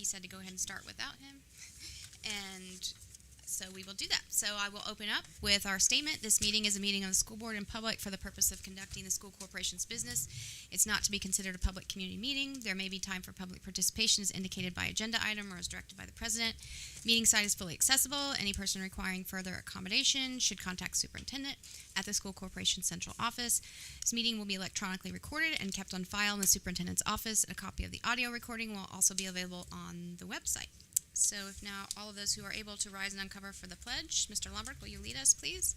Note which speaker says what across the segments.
Speaker 1: he said to go ahead and start without him. And so we will do that. So I will open up with our statement. This meeting is a meeting of the school board in public for the purpose of conducting the school corporation's business. It's not to be considered a public community meeting. There may be time for public participation as indicated by agenda item or as directed by the president. Meeting site is fully accessible. Any person requiring further accommodation should contact superintendent at the school corporation central office. This meeting will be electronically recorded and kept on file in the superintendent's office. A copy of the audio recording will also be available on the website. So if now all of those who are able to rise and uncover for the pledge, Mr. Lombard, will you lead us, please?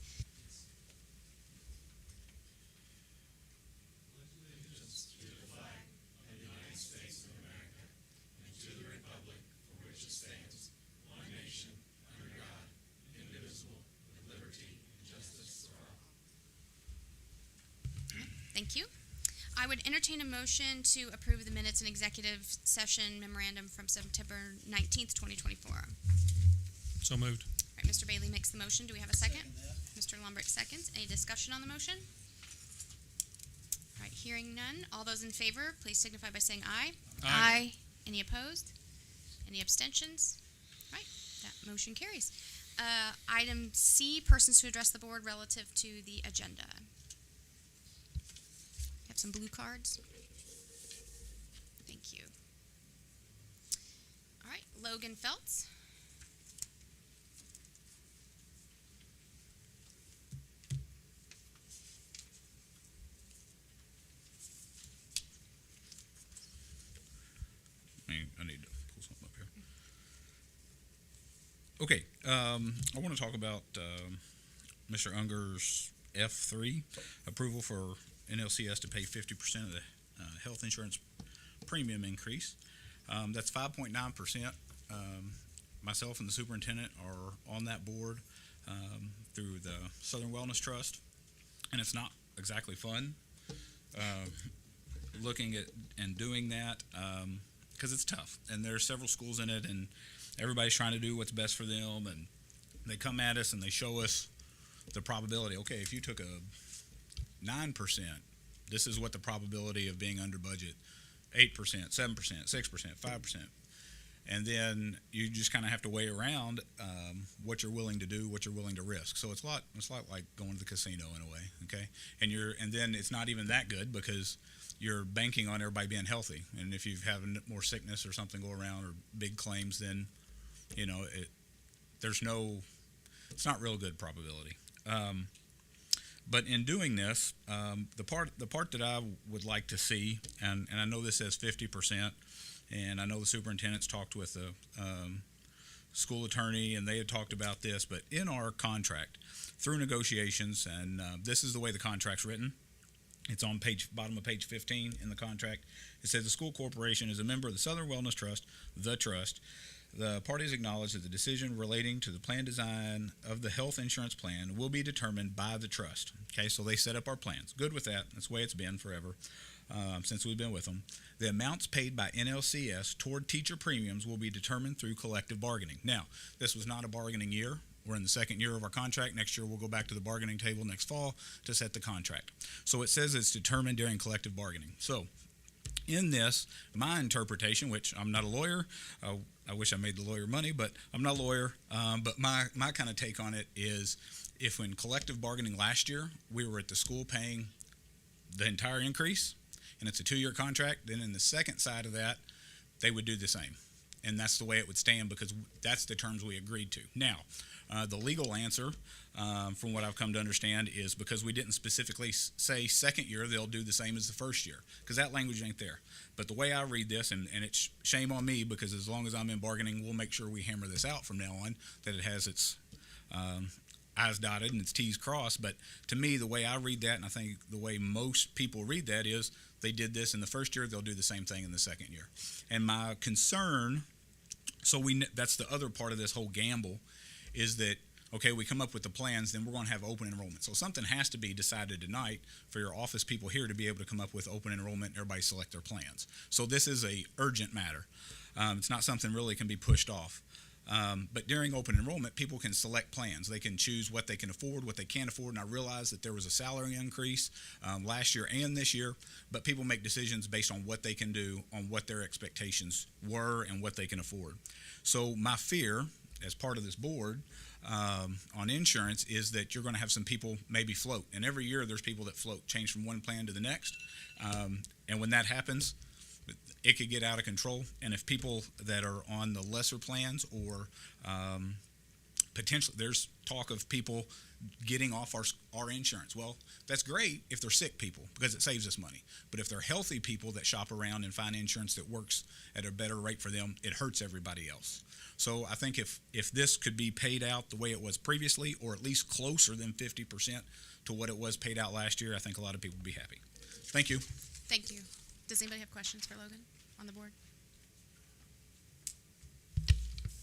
Speaker 2: Allegiance to the flag of the United States of America and to the republic for which it stands, one nation, under God, indivisible, with liberty and justice for all.
Speaker 1: Thank you. I would entertain a motion to approve the minutes and executive session memorandum from September 19th, 2024.
Speaker 3: So moved.
Speaker 1: All right, Mr. Bailey makes the motion. Do we have a second? Mr. Lombard seconds. Any discussion on the motion? All right, hearing none. All those in favor, please signify by saying aye.
Speaker 3: Aye.
Speaker 1: Any opposed? Any abstentions? All right, that motion carries. Item C, persons to address the board relative to the agenda. Some blue cards. Thank you. All right, Logan Feltz.
Speaker 4: I need to pull something up here. Okay, I want to talk about Mr. Unger's F3 approval for NLCS to pay 50% of the health insurance premium increase. That's 5.9%. Myself and the superintendent are on that board through the Southern Wellness Trust, and it's not exactly fun looking at and doing that because it's tough, and there are several schools in it, and everybody's trying to do what's best for them, and they come at us and they show us the probability. Okay, if you took a 9%, this is what the probability of being under budget, 8%, 7%, 6%, 5%. And then you just kind of have to weigh around what you're willing to do, what you're willing to risk. So it's a lot like going to the casino in a way, okay? And then it's not even that good because you're banking on everybody being healthy. And if you've had more sickness or something go around or big claims, then, it's not real good probability. But in doing this, the part that I would like to see, and I know this says 50%, and I know the superintendent's talked with the school attorney, and they had talked about this, but in our contract, through negotiations, and this is the way the contract's written. It's on bottom of page 15 in the contract. It says the school corporation is a member of the Southern Wellness Trust, the trust. The parties acknowledge that the decision relating to the plan design of the health insurance plan will be determined by the trust. Okay, so they set up our plans. Good with that. That's the way it's been forever since we've been with them. The amounts paid by NLCS toward teacher premiums will be determined through collective bargaining. Now, this was not a bargaining year. We're in the second year of our contract. Next year, we'll go back to the bargaining table next fall to set the contract. So it says it's determined during collective bargaining. So in this, my interpretation, which I'm not a lawyer, I wish I made the lawyer money, but I'm not a lawyer. But my kind of take on it is if in collective bargaining last year, we were at the school paying the entire increase, and it's a 2-year contract, then in the second side of that, they would do the same. And that's the way it would stand because that's the terms we agreed to. Now, the legal answer, from what I've come to understand, is because we didn't specifically say second year, they'll do the same as the first year, because that language ain't there. But the way I read this, and it's shame on me, because as long as I'm in bargaining, we'll make sure we hammer this out from now on, that it has its I's dotted and its T's crossed. But to me, the way I read that, and I think the way most people read that, is they did this in the first year, they'll do the same thing in the second year. And my concern, that's the other part of this whole gamble, is that, okay, we come up with the plans, then we're going to have open enrollment. So something has to be decided tonight for your office people here to be able to come up with open enrollment and everybody select their plans. So this is a urgent matter. It's not something really can be pushed off. But during open enrollment, people can select plans. They can choose what they can afford, what they can't afford. And I realized that there was a salary increase last year and this year, but people make decisions based on what they can do, on what their expectations were, and what they can afford. So my fear, as part of this board, on insurance is that you're going to have some people maybe float. And every year there's people that float, change from one plan to the next. And when that happens, it could get out of control. And if people that are on the lesser plans or potentially, there's talk of people getting off our insurance. Well, that's great if they're sick people because it saves us money. But if they're healthy people that shop around and find insurance that works at a better rate for them, it hurts everybody else. So I think if this could be paid out the way it was previously, or at least closer than 50% to what it was paid out last year, I think a lot of people would be happy. Thank you.
Speaker 1: Thank you. Does anybody have questions for Logan on the board?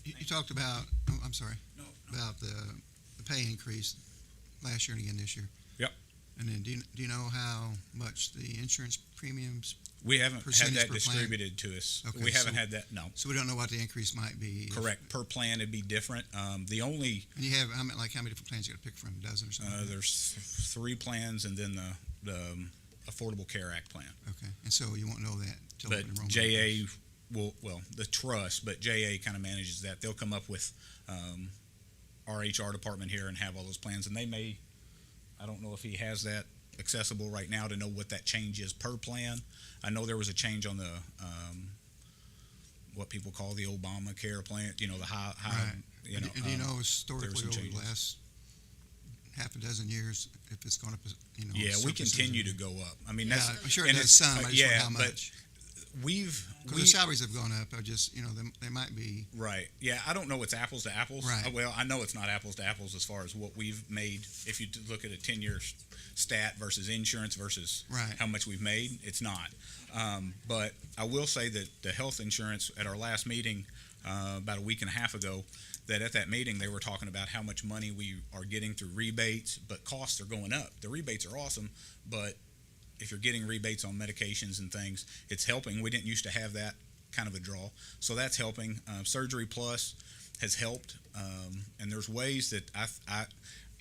Speaker 5: You talked about, I'm sorry, about the pay increase last year and again this year.
Speaker 4: Yep.
Speaker 5: And then do you know how much the insurance premiums?
Speaker 4: We haven't had
Speaker 5: Percentage
Speaker 4: that
Speaker 5: per plan?
Speaker 4: distributed to us.
Speaker 5: Okay,
Speaker 4: We haven't
Speaker 5: so-
Speaker 4: had that, no.
Speaker 5: So we don't know what the increase might be.
Speaker 4: Correct. Per plan, it'd be different. The only,
Speaker 5: And you have, how many different plans you got to pick from? A dozen or something?
Speaker 4: there's 3 plans and then the Affordable Care Act plan.
Speaker 5: Okay. And so you won't know that till
Speaker 4: But
Speaker 5: open enrollment.
Speaker 4: JA well, the trust, but JA kind of manages that. They'll come up with our HR department here and have all those plans. And they may, I don't know if he has that accessible right now to know what that change is per plan. I know there was a change on the what people call the Obamacare plan, the high
Speaker 5: Right.
Speaker 4: you know.
Speaker 5: And do you know historically
Speaker 4: some
Speaker 5: over the
Speaker 4: changes.
Speaker 5: last half a dozen years if it's gone up,
Speaker 4: Yeah, we
Speaker 5: surfaces
Speaker 4: continue
Speaker 5: and-
Speaker 4: to go up. I mean,
Speaker 5: Yeah,
Speaker 4: that's
Speaker 5: I'm sure it
Speaker 4: and
Speaker 5: does
Speaker 4: it's-
Speaker 5: some. I just wonder how
Speaker 4: but
Speaker 5: much.
Speaker 4: Because
Speaker 5: Because the salaries have gone up. I just, they might be.
Speaker 4: right. Yeah, I don't know it's apples to apples.
Speaker 5: Right.
Speaker 4: Well, I know it's not apples to apples as far as what we've made. If you look at a 10-year stat versus insurance versus
Speaker 5: Right.
Speaker 4: how much we've made, it's not. But I will say that the health insurance at our last meeting about a week and a half ago, that at that meeting they were talking about how much money we are getting through rebates, but costs are going up. The rebates are awesome, but if you're getting rebates on medications and things, it's helping. We didn't used to have that kind of a draw, so that's helping. Surgery Plus has helped, and there's ways that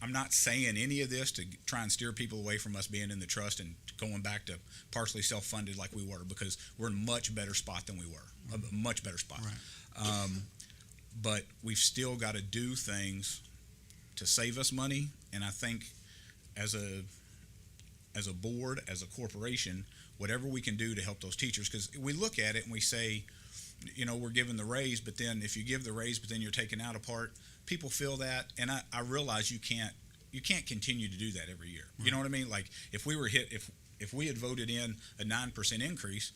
Speaker 4: I'm not saying any of this to try and steer people away from us being in the trust and going back to partially self-funded like we were, because we're in a much better spot than we were, a much better spot.
Speaker 5: Right.
Speaker 4: But we've still got to do things to save us money, and I think as a board, as a corporation, whatever we can do to help those teachers, because we look at it and we say, we're giving the raise, but then if you give the raise, but then you're taking out a part, people feel that, and I realize you can't continue to do that every year. You know what I mean? Like if we were if we had voted in a 9% increase,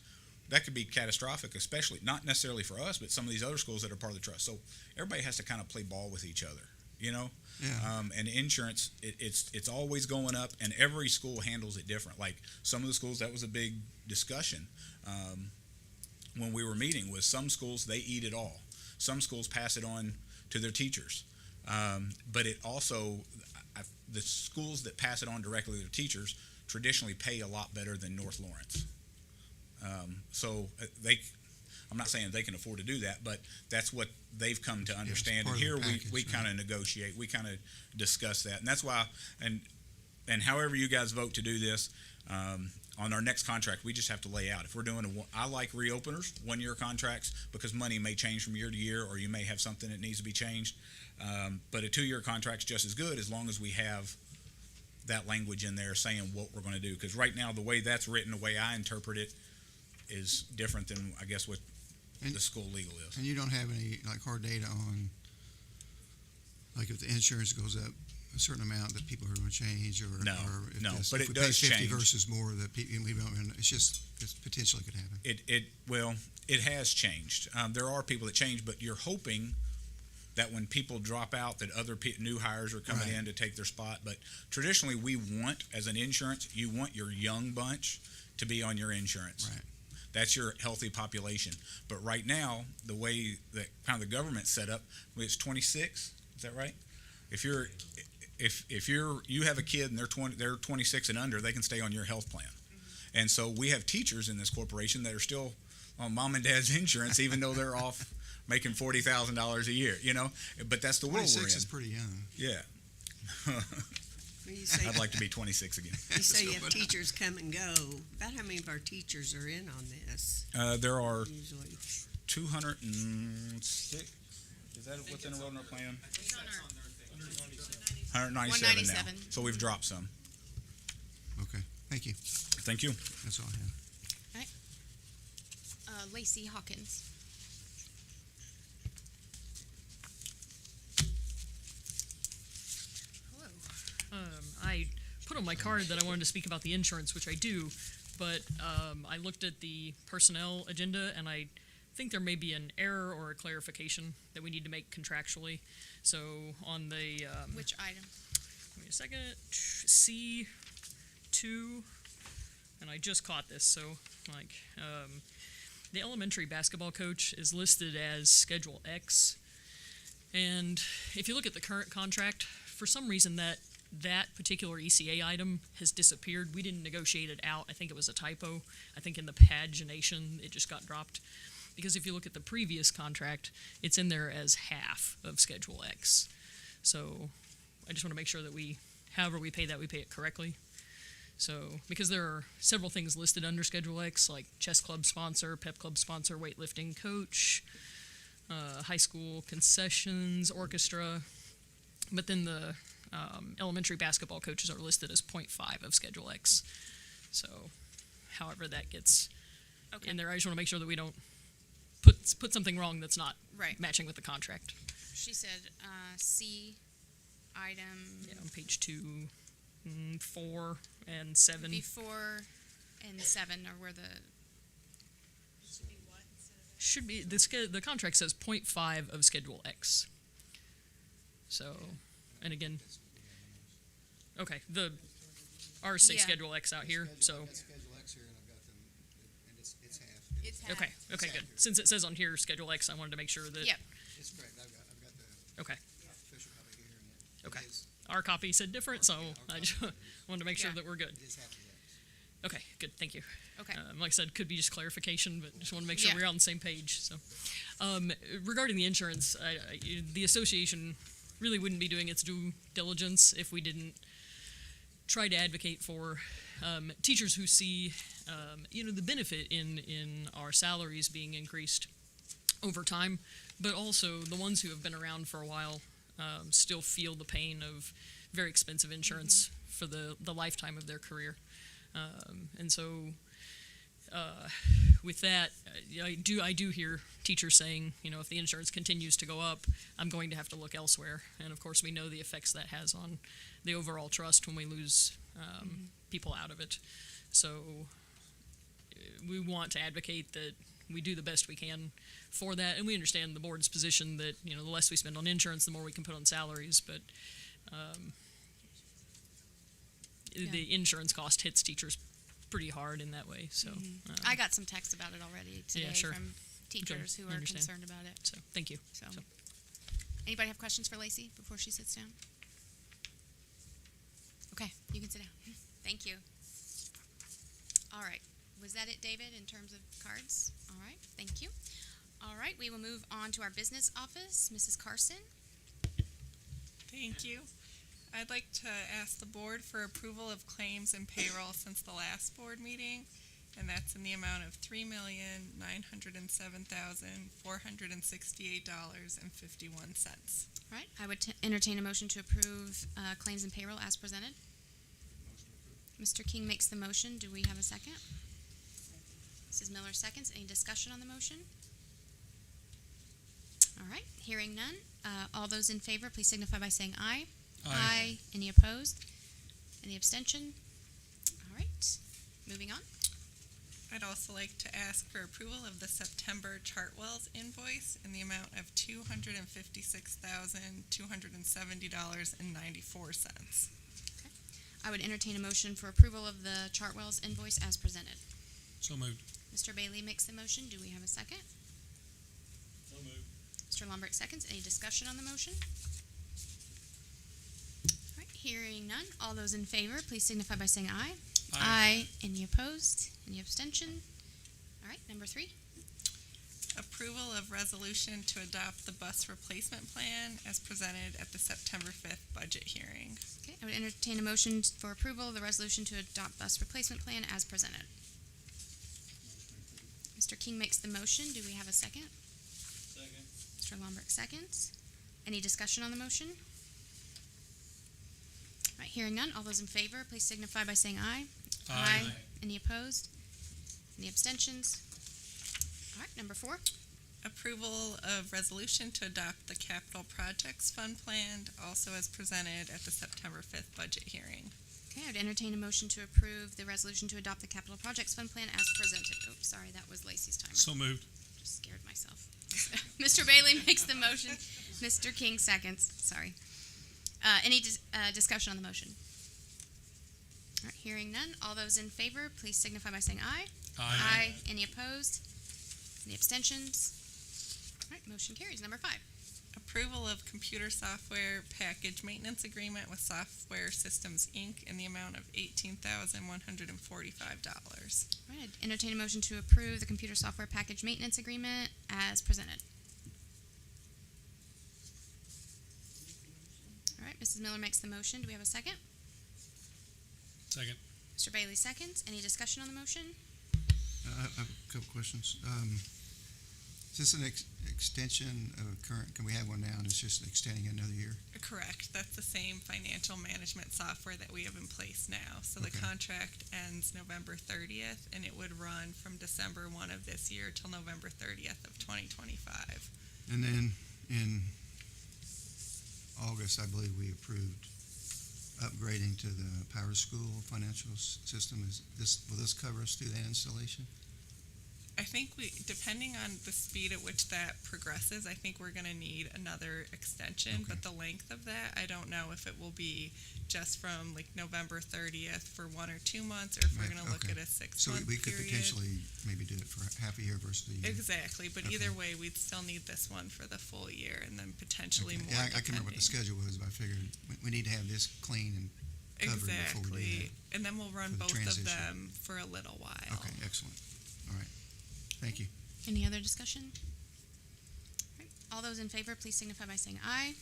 Speaker 4: that could be catastrophic, especially not necessarily for us, but some of these other schools that are part of the trust. So everybody has to kind of play ball with each other,
Speaker 5: Yeah.
Speaker 4: and insurance, it's always going up, and every school handles it different. Like some of the schools, that was a big discussion when we were meeting, was some schools, they eat it all. Some schools pass it on to their teachers. But it also, the schools that pass it on directly to their teachers traditionally pay a lot better than North Lawrence. So I'm not saying they can afford to do that, but that's what they've come to understand.
Speaker 5: part
Speaker 4: And
Speaker 5: of the
Speaker 4: here
Speaker 5: package,
Speaker 4: we
Speaker 5: right.
Speaker 4: kind of negotiate, we kind of discuss that. And that's why, and however you guys vote to do this, on our next contract, we just have to lay out. If we're doing I like reopeners, 1-year contracts, because money may change from year to year, or you may have something that needs to be changed. But a 2-year contract's just as good as long as we have that language in there saying what we're going to do. Because right now, the way that's written, the way I interpret it, is different than, I guess, what the school legal is.
Speaker 5: And you don't have any hard data on, if the insurance goes up a certain amount, that people are going to change, or
Speaker 4: No,
Speaker 5: or if
Speaker 4: no,
Speaker 5: this,
Speaker 4: but
Speaker 5: if
Speaker 4: it
Speaker 5: we pay
Speaker 4: does
Speaker 5: 50
Speaker 4: change.
Speaker 5: versus more, that we don't. It's potentially could happen.
Speaker 4: It has changed. There are people that change, but you're hoping that when people drop out, that other new hires are coming
Speaker 5: Right.
Speaker 4: in to take their spot. But traditionally, we want, as an insurance, you want your young bunch to be on your insurance.
Speaker 5: Right.
Speaker 4: That's your healthy population. But right now, the way that kind of the government's set up, it's 26. Is that right? If you have a kid and they're 26 and under, they can stay on your health plan. And so we have teachers in this corporation that are still on mom and dad's insurance, even though they're off making $40,000 a year, but that's the world we're
Speaker 5: 26
Speaker 4: in.
Speaker 5: is pretty young.
Speaker 4: Yeah.
Speaker 6: When you say,
Speaker 4: I'd like to be 26 again.
Speaker 6: you say you have teachers come and go, about how many of our teachers are in on this
Speaker 4: There are
Speaker 6: usually?
Speaker 4: 206. Is that what's enrolled in our plan?
Speaker 1: It's on our
Speaker 4: 197 now.
Speaker 1: 197.
Speaker 4: So we've dropped some.
Speaker 5: Okay, thank you.
Speaker 4: Thank you.
Speaker 5: That's all I have.
Speaker 1: Lacey Hawkins.
Speaker 7: Hello. I put on my card that I wanted to speak about the insurance, which I do, but I looked at the personnel agenda and I think there may be an error or a clarification that we need to make contractually. So on the
Speaker 1: Which item?
Speaker 7: give me a second, C2, and I just caught this, so the elementary basketball coach is listed as Schedule X, and if you look at the current contract, for some reason that particular ECA item has disappeared. We didn't negotiate it out. I think it was a typo. I think in the pagination it just got dropped. Because if you look at the previous contract, it's in there as half of Schedule X. So I just want to make sure that however we pay that, we pay it correctly. So, because there are several things listed under Schedule X, like chess club sponsor, pep club sponsor, weightlifting coach, high school concessions, orchestra, but then the elementary basketball coaches are listed as 0.5 of Schedule X. So, however that gets in there, I just want to make sure that we don't put something wrong that's not
Speaker 1: Right.
Speaker 7: matching with the contract.
Speaker 1: She said C item
Speaker 7: Yeah, on page 2, 4, and 7.
Speaker 1: before and 7 are where the
Speaker 7: Should be the contract says 0.5 of Schedule X. So, and again, okay, ours say
Speaker 1: Yeah.
Speaker 7: Schedule X out here. So
Speaker 5: Schedule X here, and I've got them, and it's half.
Speaker 1: it's half.
Speaker 7: okay, good. Since it says on here Schedule X, I wanted to make sure that
Speaker 1: Yep.
Speaker 5: It's correct. I've got the
Speaker 7: okay,
Speaker 5: official copy here, and
Speaker 7: Okay.
Speaker 5: it is,
Speaker 7: our copy said different, so I just wanted to make sure
Speaker 1: Yeah.
Speaker 7: that we're good.
Speaker 5: it is half of that.
Speaker 7: Okay, good. Thank you.
Speaker 1: Okay.
Speaker 7: Like I said, could be just clarification, but just want to make sure
Speaker 1: Yeah.
Speaker 7: we're on the same page. So, regarding the insurance, the association really wouldn't be doing its due diligence if we didn't try to advocate for teachers who see, the benefit in our salaries being increased over time, but also the ones who have been around for a while still feel the pain of very expensive insurance for the lifetime of their career. And so, with that, I do hear teachers saying, if the insurance continues to go up, I'm going to have to look elsewhere. And of course, we know the effects that has on the overall trust when we lose people out of it. So, we want to advocate that we do the best we can for that, and we understand the board's position that the less we spend on insurance, the more we can put on salaries. But the insurance cost hits teachers pretty hard in that way. So
Speaker 1: I got some texts about it already today
Speaker 7: sure.
Speaker 1: from teachers who
Speaker 7: I
Speaker 1: are
Speaker 7: understand.
Speaker 1: concerned about it.
Speaker 7: So thank you.
Speaker 1: So, anybody have questions for Lacey before she sits down? Okay, you can sit down. Thank you. All right. Was that it, David, in terms of cards? All right, thank you. All right, we will move on to our business office. Mrs. Carson?
Speaker 8: Thank you. I'd like to ask the board for approval of claims and payroll since the last board meeting, and that's in the amount of $3,907,468.51.
Speaker 1: All right, I would entertain a motion to approve claims and payroll as presented. Mr. King makes the motion. Do we have a second? Mrs. Miller seconds. Any discussion on the motion? All right, hearing none. All those in favor, please signify by saying aye. Aye. Any opposed? Any abstention? All right, moving on.
Speaker 8: I'd also like to ask for approval of the September Chartwell's invoice in the amount of $256,270.94.
Speaker 1: I would entertain a motion for approval of the Chartwell's invoice as presented.
Speaker 3: So moved.
Speaker 1: Mr. Bailey makes the motion. Do we have a second?
Speaker 3: So moved.
Speaker 1: Mr. Lombrick seconds. Any discussion on the motion? All right, hearing none. All those in favor, please signify by saying aye. Aye. Any opposed? Any abstention? All right, number 3.
Speaker 8: Approval of resolution to adopt the bus replacement plan as presented at the September 5th budget hearing.
Speaker 1: Okay, I would entertain a motion for approval of the resolution to adopt bus replacement plan as presented. Mr. King makes the motion. Do we have a second?
Speaker 3: Second.
Speaker 1: Mr. Lombrick seconds. Any discussion on the motion? All right, hearing none. All those in favor, please signify by saying aye.
Speaker 3: Aye.
Speaker 1: Any opposed? Any abstentions? All right, number 4.
Speaker 8: Approval of resolution to adopt the capital projects fund plan, also as presented at the September 5th budget hearing.
Speaker 1: Okay, I would entertain a motion to approve the resolution to adopt the capital projects fund plan as presented. Oops, sorry, that was Lacey's timer.
Speaker 3: So moved.
Speaker 1: Just scared myself. Mr. Bailey makes the motion. Mr. King seconds. Sorry. Any discussion on the motion? All right, hearing none. All those in favor, please signify by saying aye.
Speaker 3: Aye.
Speaker 1: Any opposed? Any abstentions? All right, motion carries. Number 5.
Speaker 8: Approval of computer software package maintenance agreement with Software Systems, Inc. in the amount of $18,145.
Speaker 1: All right, I'd entertain a motion to approve the computer software package maintenance agreement as presented. All right, Mrs. Miller makes the motion. Do we have a second?
Speaker 3: Second.
Speaker 1: Mr. Bailey seconds. Any discussion on the motion?
Speaker 5: I have a couple questions. Is this an extension of current, can we have one now and it's just extending it another year?
Speaker 8: Correct. That's the same financial management software that we have in place now. So the
Speaker 5: Okay.
Speaker 8: contract ends November 30th, and it would run from December 1 of this year till November 30th of 2025.
Speaker 5: And then in August, I believe we approved upgrading to the Power School financial system. Will this cover us through that installation?
Speaker 8: I think depending on the speed at which that progresses, I think we're going to need another extension.
Speaker 5: Okay.
Speaker 8: But the length of that, I don't know if it will be just from like November 30th for 1 or 2 months, or if we're
Speaker 5: Right,
Speaker 8: going to look
Speaker 5: okay.
Speaker 8: at a
Speaker 5: So
Speaker 8: 6-month
Speaker 5: we could
Speaker 8: period.
Speaker 5: potentially maybe do it for half a year versus a year.
Speaker 8: Exactly, but
Speaker 5: Okay.
Speaker 8: either way, we'd still need this one for the full year, and then potentially
Speaker 5: Okay.
Speaker 8: more.
Speaker 5: Yeah, I can remember what the
Speaker 8: depending.
Speaker 5: schedule was, but I figured we need to have this clean and covered before we do
Speaker 8: Exactly, and then we'll run
Speaker 5: for the
Speaker 8: both
Speaker 5: transition.
Speaker 8: of them for a little while.
Speaker 5: that. Okay, excellent. All right. Thank you.
Speaker 1: Any other discussion? All right, all those in favor, please signify by saying aye.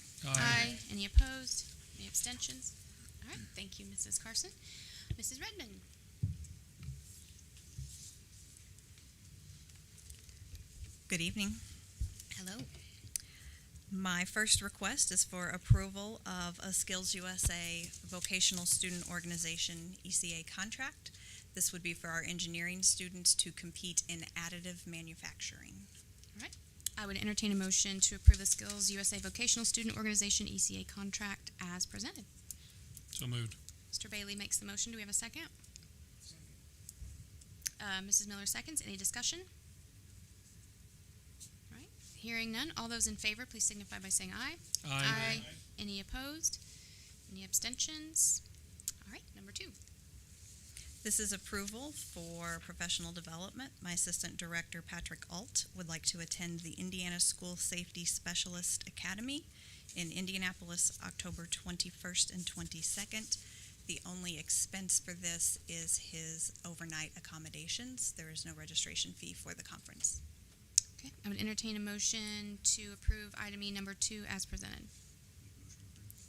Speaker 1: Any opposed? Any abstentions? All right, thank you, Mrs. Carson. Mrs. Redmond.
Speaker 9: Good evening.
Speaker 1: Hello.
Speaker 9: My first request is for approval of a Skills USA Vocational Student Organization ECA contract. This would be for our engineering students to compete in additive manufacturing.
Speaker 1: I would entertain a motion to approve the Skills USA Vocational Student Organization ECA contract as presented.
Speaker 3: So moved.
Speaker 1: Mr. Bailey makes the motion. Do we have a second? Mrs. Miller seconds. Any discussion? All right. Hearing none. All those in favor, please signify by saying aye. Any opposed? Any abstentions? All right. Number 2.
Speaker 9: This is approval for professional development. My Assistant Director, Patrick Alt, would like to attend the Indiana School Safety Specialist Academy in Indianapolis, October 21st and 22nd. The only expense for this is his overnight accommodations. There is no registration fee for the conference.
Speaker 1: Okay. I would entertain a motion to approve item E number 2 as presented.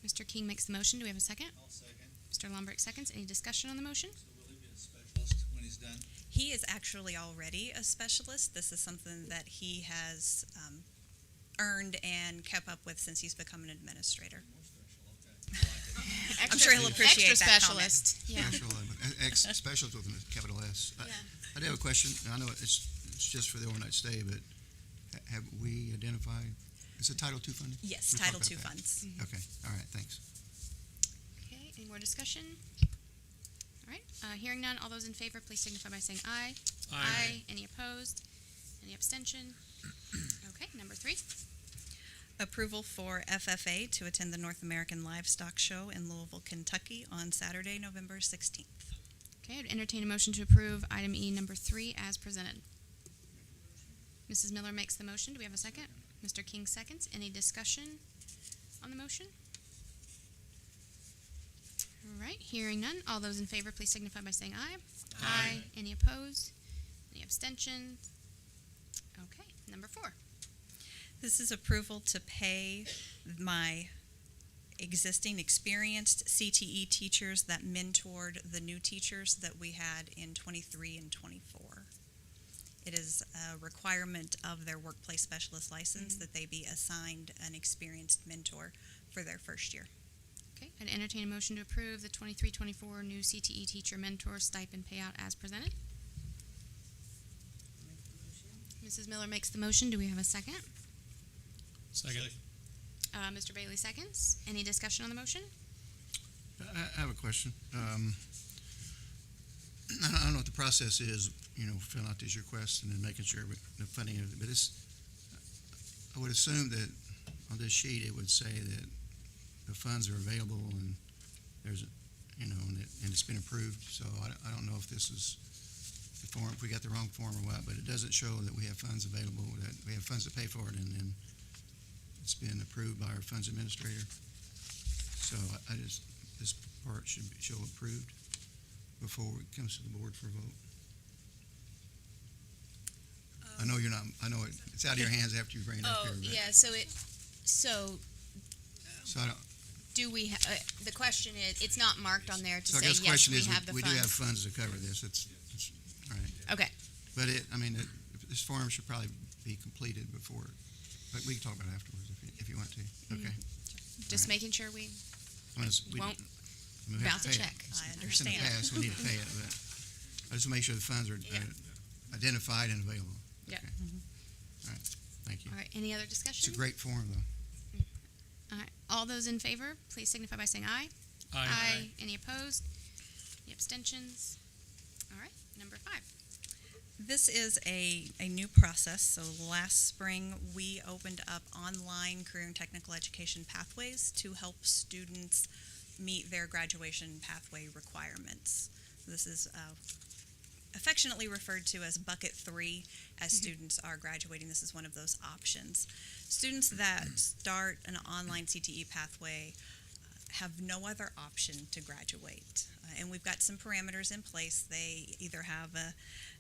Speaker 1: Mr. King makes the motion. Do we have a second?
Speaker 2: I'll second.
Speaker 1: Mr. Lombrick seconds. Any discussion on the motion?
Speaker 2: So will he be a specialist when he's done?
Speaker 9: He is actually already a specialist. This is something that he has earned and kept up with since he's become an administrator.
Speaker 2: More special, okay. I like it.
Speaker 9: I'm sure he'll appreciate
Speaker 1: extra
Speaker 9: that comment.
Speaker 1: specialist. Yeah.
Speaker 5: Special with a capital S.
Speaker 1: Yeah.
Speaker 5: I do have a question. I know it's just for the overnight stay, but have we identified, is it Title II funding?
Speaker 9: Yes,
Speaker 5: We'll
Speaker 9: Title
Speaker 5: talk
Speaker 9: II
Speaker 5: about that.
Speaker 9: funds.
Speaker 5: Okay, all right, thanks.
Speaker 1: Okay, any more discussion? All right, hearing none, all those in favor, please signify by saying aye. Any opposed? Any abstention? Okay, number 3.
Speaker 9: Approval for FFA to attend the North American Livestock Show in Louisville, Kentucky on Saturday, November 16th.
Speaker 1: Okay, I'd entertain a motion to approve item E number 3 as presented. Mrs. Miller makes the motion. Do we have a second? Mr. King seconds. Any discussion on the motion? All right, hearing none. All those in favor, please signify by saying aye. Any opposed? Any abstentions? Okay, number 4.
Speaker 9: This is approval to pay my existing experienced CTE teachers that mentored the new teachers that we had in 23 and 24. It is a requirement of their workplace specialist license that they be assigned an experienced mentor for their first year.
Speaker 1: Okay, I'd entertain a motion to approve the 23-24 new CTE teacher mentor stipend payout as presented. Mrs. Miller makes the motion. Do we have a second?
Speaker 3: Second.
Speaker 1: Mr. Bailey seconds. Any discussion on the motion?
Speaker 5: I have a question. I don't know what the process is, filling out these requests and then making sure the funding, but I would assume that on this sheet, it would say that the funds are available and there's, and it's been approved. So I don't know if this is the form, if we got the wrong form or what, but it doesn't show that we have funds available, that we have funds to pay for it, and then it's been approved by our funds administrator. So this part should show approved before it comes to the board for a vote. I know it's out of your hands after you bring it up here. But, so I don't.
Speaker 1: Do we, the question is, it's not marked on there to
Speaker 5: So I
Speaker 1: say,
Speaker 5: guess the
Speaker 1: yes,
Speaker 5: question
Speaker 1: we
Speaker 5: is,
Speaker 1: have the
Speaker 5: we do
Speaker 1: funds.
Speaker 5: have funds to cover this. It's all right.
Speaker 1: Okay,
Speaker 5: But this form should probably be completed before, but we can talk about it afterwards if you want to. Okay.
Speaker 1: just
Speaker 5: All right.
Speaker 1: making sure we
Speaker 5: I mean, we
Speaker 1: won't
Speaker 5: we have
Speaker 1: bounce a
Speaker 5: pay it.
Speaker 1: check.
Speaker 9: I
Speaker 5: It's in the
Speaker 9: understand.
Speaker 5: past, we need to pay it, but I just want to make sure the funds are
Speaker 1: Yeah.
Speaker 5: identified and available.
Speaker 1: Yeah.
Speaker 5: Okay. All right, thank you.
Speaker 1: All right, any other
Speaker 5: It's
Speaker 1: discussion?
Speaker 5: a great form, though.
Speaker 1: All right, all those in favor, please signify by saying aye.
Speaker 3: Aye.
Speaker 1: Any opposed? Any abstentions? All right, number 5.
Speaker 9: This is a new process. So last spring, we opened up online career and technical education pathways to help students meet their graduation pathway requirements. This is affectionately referred to as Bucket 3 as students are graduating. This is one of those options. Students that start an online CTE pathway have no other option to graduate. And we've got some parameters in place. They either have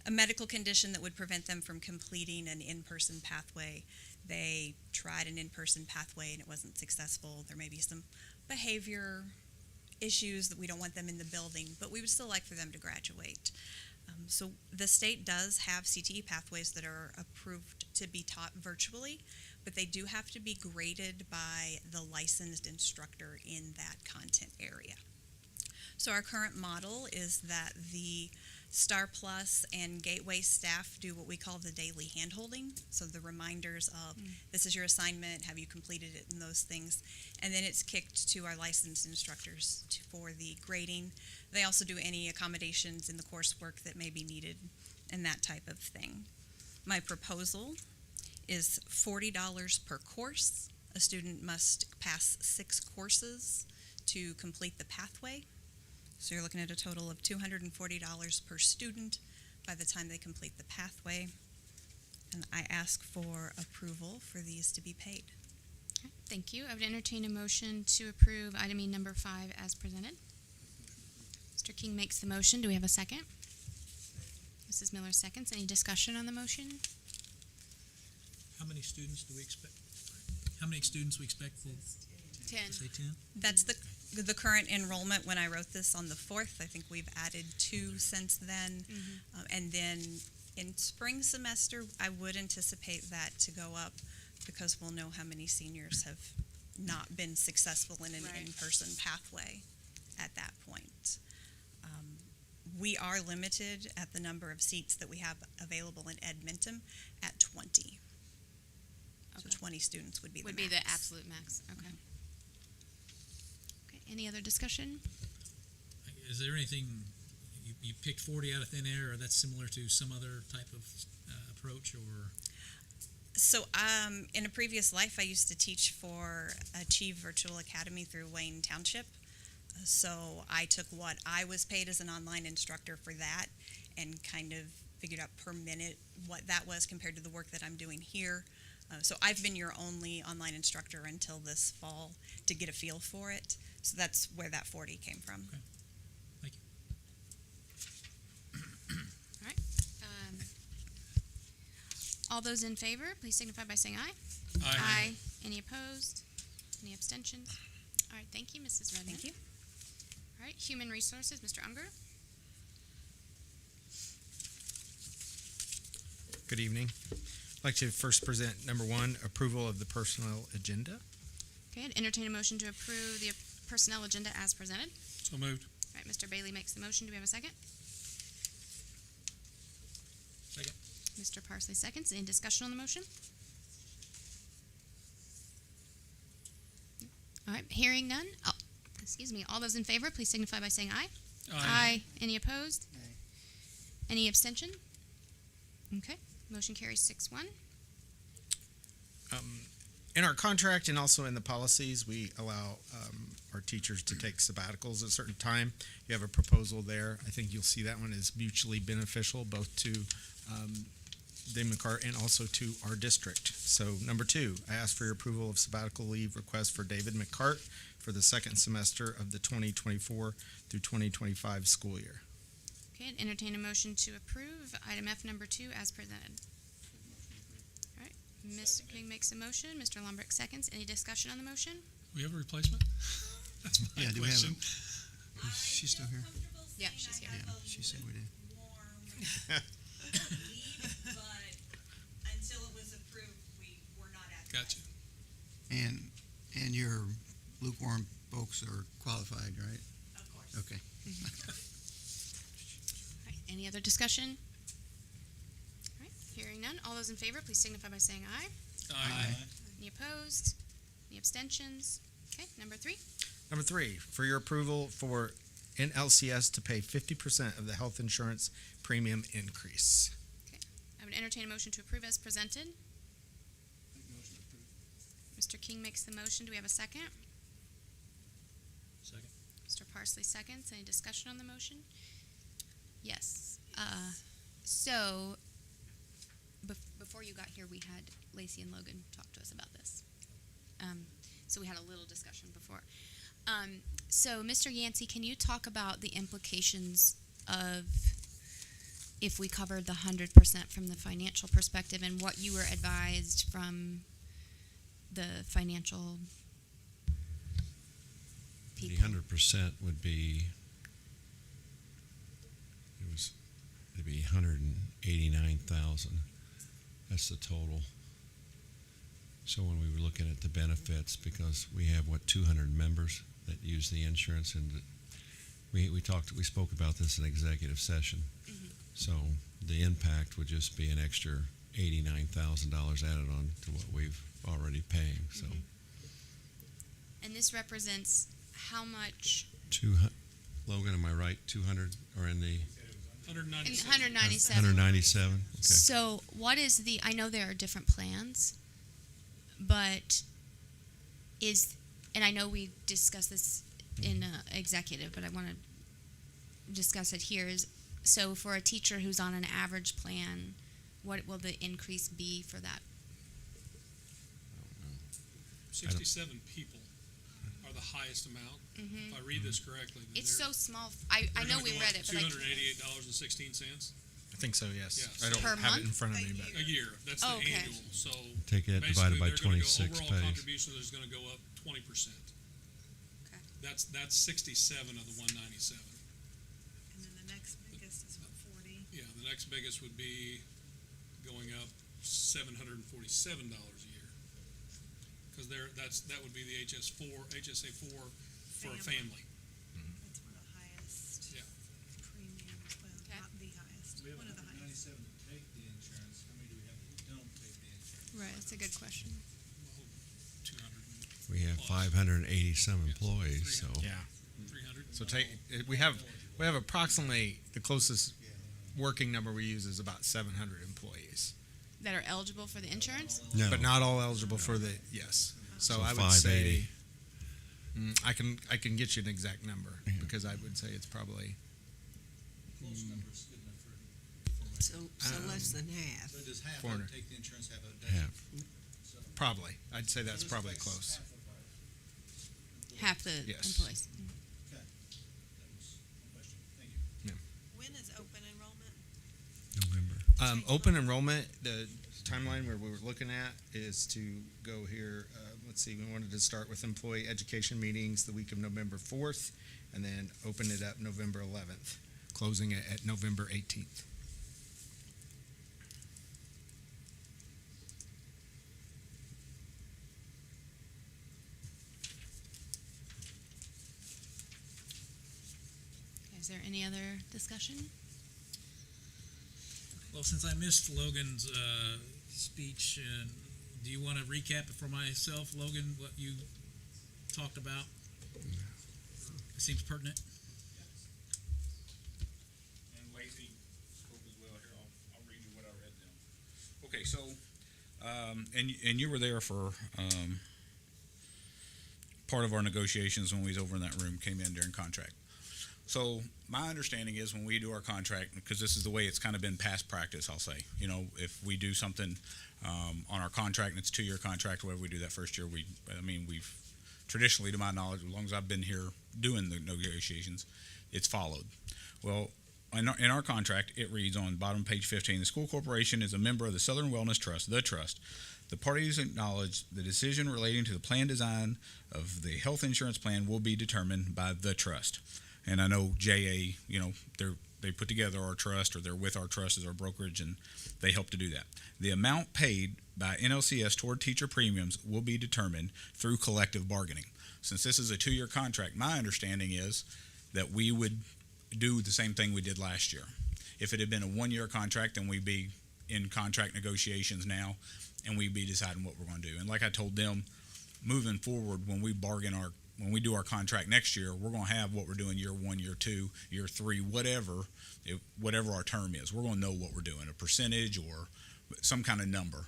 Speaker 9: a medical condition that would prevent them from completing an in-person pathway. They tried an in-person pathway and it wasn't successful. There may be some behavior issues that we don't want them in the building, but we would still like for them to graduate. So the state does have CTE pathways that are approved to be taught virtually, but they do have to be graded by the licensed instructor in that content area. So our current model is that the Star Plus and Gateway staff do what we call the daily handholding. So the reminders of this is your assignment, have you completed it, and those things. And then it's kicked to our licensed instructors for the grading. They also do any accommodations in the coursework that may be needed and that type of thing. My proposal is $40 per course. A student must pass 6 courses to complete the pathway. So you're looking at a total of $240 per student by the time they complete the pathway. And I ask for approval for these to be paid.
Speaker 1: Okay, thank you. I would entertain a motion to approve item E number 5 as presented. Mr. King makes the motion. Do we have a second? Mrs. Miller seconds. Any discussion on the motion?
Speaker 2: How many students do we expect? How many students we expect for,
Speaker 1: 10.
Speaker 2: say 10?
Speaker 9: That's the current enrollment. When I wrote this on the 4th, I think we've added 2 since then. And then in spring semester, I would anticipate that to go up because we'll know how many seniors have not been successful in an
Speaker 1: Right.
Speaker 9: in-person pathway at that point. We are limited at the number of seats that we have available in Edmonton at 20. So
Speaker 1: Okay.
Speaker 9: 20 students would be the
Speaker 1: Would
Speaker 9: max.
Speaker 1: be the absolute max. Okay. Okay. Any other discussion?
Speaker 2: Is there anything, you picked 40 out of thin air, or that's similar to some other type of approach, or?
Speaker 9: So in a previous life, I used to teach for Achieve Virtual Academy through Wayne Township. So I took what I was paid as an online instructor for that and kind of figured out per minute what that was compared to the work that I'm doing here. So I've been your only online instructor until this fall to get a feel for it. So that's where that 40 came from.
Speaker 2: Okay. Thank you.
Speaker 1: All right. All those in favor, please signify by saying aye.
Speaker 3: Aye.
Speaker 1: Any opposed? Any abstentions? All right, thank you, Mrs. Redmond.
Speaker 9: Thank you.
Speaker 1: All right, Human Resources, Mr. Unger.
Speaker 10: Good evening. I'd like to first present number 1, approval of the personnel agenda.
Speaker 1: Okay, I'd entertain a motion to approve the personnel agenda as presented.
Speaker 3: So moved.
Speaker 1: All right, Mr. Bailey makes the motion. Do we have a second?
Speaker 3: Second.
Speaker 1: Mr. Parsley seconds. Any discussion on the motion? All right, hearing none. All those in favor, please signify by saying aye. Any opposed?
Speaker 5: Aye.
Speaker 1: Any abstention? Okay, motion carries 6-1.
Speaker 10: In our contract and also in the policies, we allow our teachers to take sabbaticals at a certain time. You have a proposal there. I think you'll see that one is mutually beneficial both to Dave McCart and also to our district. So number 2, I ask for your approval of sabbatical leave request for David McCart for the second semester of the 2024 through 2025 school year.
Speaker 1: Okay, I'd entertain a motion to approve item F number 2 as presented. All right, Mr. King makes a motion. Mr. Lombrick seconds. Any discussion on the motion?
Speaker 3: We have a replacement? That's my
Speaker 5: Yeah, do we have
Speaker 3: question.
Speaker 5: Is she still here?
Speaker 1: Yeah, she's here.
Speaker 5: Yeah, she said we did.
Speaker 11: But until it was approved, we were not at.
Speaker 3: Gotcha.
Speaker 5: And your lukewarm folks are qualified, right?
Speaker 11: Of course.
Speaker 5: Okay.
Speaker 1: All right, any other discussion? All right, hearing none. All those in favor, please signify by saying aye. Any opposed? Any abstentions? Okay, number 3.
Speaker 10: Number 3, for your approval for NLCS to pay 50% of the health insurance premium increase.
Speaker 1: I would entertain a motion to approve as presented. Mr. King makes the motion. Do we have a second?
Speaker 3: Second.
Speaker 1: Mr. Parsley seconds. Any discussion on the motion? Yes. So, before you got here, we had Lacey and Logan talk to us about this. So we had a little discussion before. So, Mr. Yancey, can you talk about the implications of if we covered the 100% from the financial perspective and what you were advised from the financial
Speaker 2: The
Speaker 1: people?
Speaker 2: 100% would be, it'd be 189,000. That's the total. So when we were looking at the benefits, because we have 200 members that use the insurance, and we spoke about this in executive session.
Speaker 1: Mhm.
Speaker 2: So the impact would just be an extra $89,000 added on to what we've already paying. So
Speaker 1: And this represents how much?
Speaker 2: Logan, am I right? 200 or in the
Speaker 3: 197.
Speaker 1: 197.
Speaker 2: 197? Okay.
Speaker 1: So what is I know there are different plans, but and I know we discussed this in executive, but I want to discuss it here, so for a teacher who's on an average plan, what will the increase be for that?
Speaker 3: 67 people are the highest amount. If I read this correctly. then
Speaker 1: It's
Speaker 3: they're-
Speaker 1: so small. I
Speaker 3: they're
Speaker 1: know
Speaker 3: gonna
Speaker 1: we
Speaker 3: go
Speaker 1: read
Speaker 3: up
Speaker 1: it, but
Speaker 3: $288.16
Speaker 10: I think so, yes.
Speaker 3: Yeah,
Speaker 10: I don't
Speaker 1: per
Speaker 10: have
Speaker 1: month?
Speaker 10: it in front of me, but
Speaker 3: a year. That's the
Speaker 1: Oh, okay.
Speaker 3: annual. So
Speaker 2: Take that
Speaker 3: basically,
Speaker 2: divided by
Speaker 3: they're gonna go-
Speaker 2: 26
Speaker 3: overall
Speaker 2: pays.
Speaker 3: contribution is going to go up 20%.
Speaker 1: Okay.
Speaker 3: That's 67 of the 197.
Speaker 11: And then the next biggest is what, 40?
Speaker 3: Yeah, the next biggest would be going up $747 a year. Because that would be the HSA 4 for a family.
Speaker 11: That's one of the highest.
Speaker 3: Yeah.
Speaker 11: Premiums, well,
Speaker 1: Okay.
Speaker 11: not the highest,
Speaker 12: We have
Speaker 11: one of the highest.
Speaker 12: 97 that take the insurance. How many do we have that don't take the insurance?
Speaker 1: Right, that's a good question.
Speaker 3: 200,
Speaker 2: We have
Speaker 3: Plus.
Speaker 2: 580 some employees, so.
Speaker 10: yeah.
Speaker 3: 300.
Speaker 10: So we have approximately, the closest working number we use is about 700 employees,
Speaker 1: That are eligible for the insurance?
Speaker 2: No.
Speaker 10: but not all eligible for the, yes. So
Speaker 2: So
Speaker 10: I would
Speaker 2: 580.
Speaker 10: say, I can get you an exact number, because I would say it's probably,
Speaker 12: Close number is good enough for
Speaker 6: So less than half.
Speaker 12: So does half
Speaker 10: 400.
Speaker 12: of them take the insurance, half of it
Speaker 2: Half.
Speaker 12: doesn't? So-
Speaker 10: probably. I'd say that's
Speaker 12: so this
Speaker 10: probably
Speaker 12: affects
Speaker 10: close.
Speaker 12: half of our employees.
Speaker 1: Half the
Speaker 10: Yes.
Speaker 1: employees.
Speaker 12: Okay. That was my question. Thank you.
Speaker 11: When is open enrollment?
Speaker 2: November.
Speaker 10: Open enrollment, the timeline where we were looking at is to go here, let's see, we wanted to start with employee education meetings the week of November 4th, and then open it up November 11th, closing it at November 18th.
Speaker 1: Is there any other discussion?
Speaker 2: Well, since I missed Logan's speech, do you want to recap it for myself, Logan, what you talked about? It seems pertinent.
Speaker 4: And Lacey spoke as well. Here, I'll read you what I read then. Okay, so, and you were there for part of our negotiations when we was over in that room, came in during contract. So my understanding is when we do our contract, because this is the way it's kind of been past practice, I'll say, you know, if we do something on our contract and it's a 2-year contract, whatever we do that first year, we've traditionally, to my knowledge, as long as I've been here doing the negotiations, it's followed. Well, in our contract, it reads on bottom page 15, the school corporation is a member of the Southern Wellness Trust, the trust. The parties acknowledge the decision relating to the plan design of the health insurance plan will be determined by the trust. And I know JA, you know, they put together our trust, or they're with our trust as our brokerage, and they help to do that. The amount paid by NLCS toward teacher premiums will be determined through collective bargaining. Since this is a 2-year contract, my understanding is that we would do the same thing we did last year. If it had been a 1-year contract, then we'd be in contract negotiations now, and we'd be deciding what we're going to do. And like I told them, moving forward, when we do our contract next year, we're going to have what we're doing year 1, year 2, year 3, whatever our term is. We're going to know what we're doing, a percentage or some kind of number.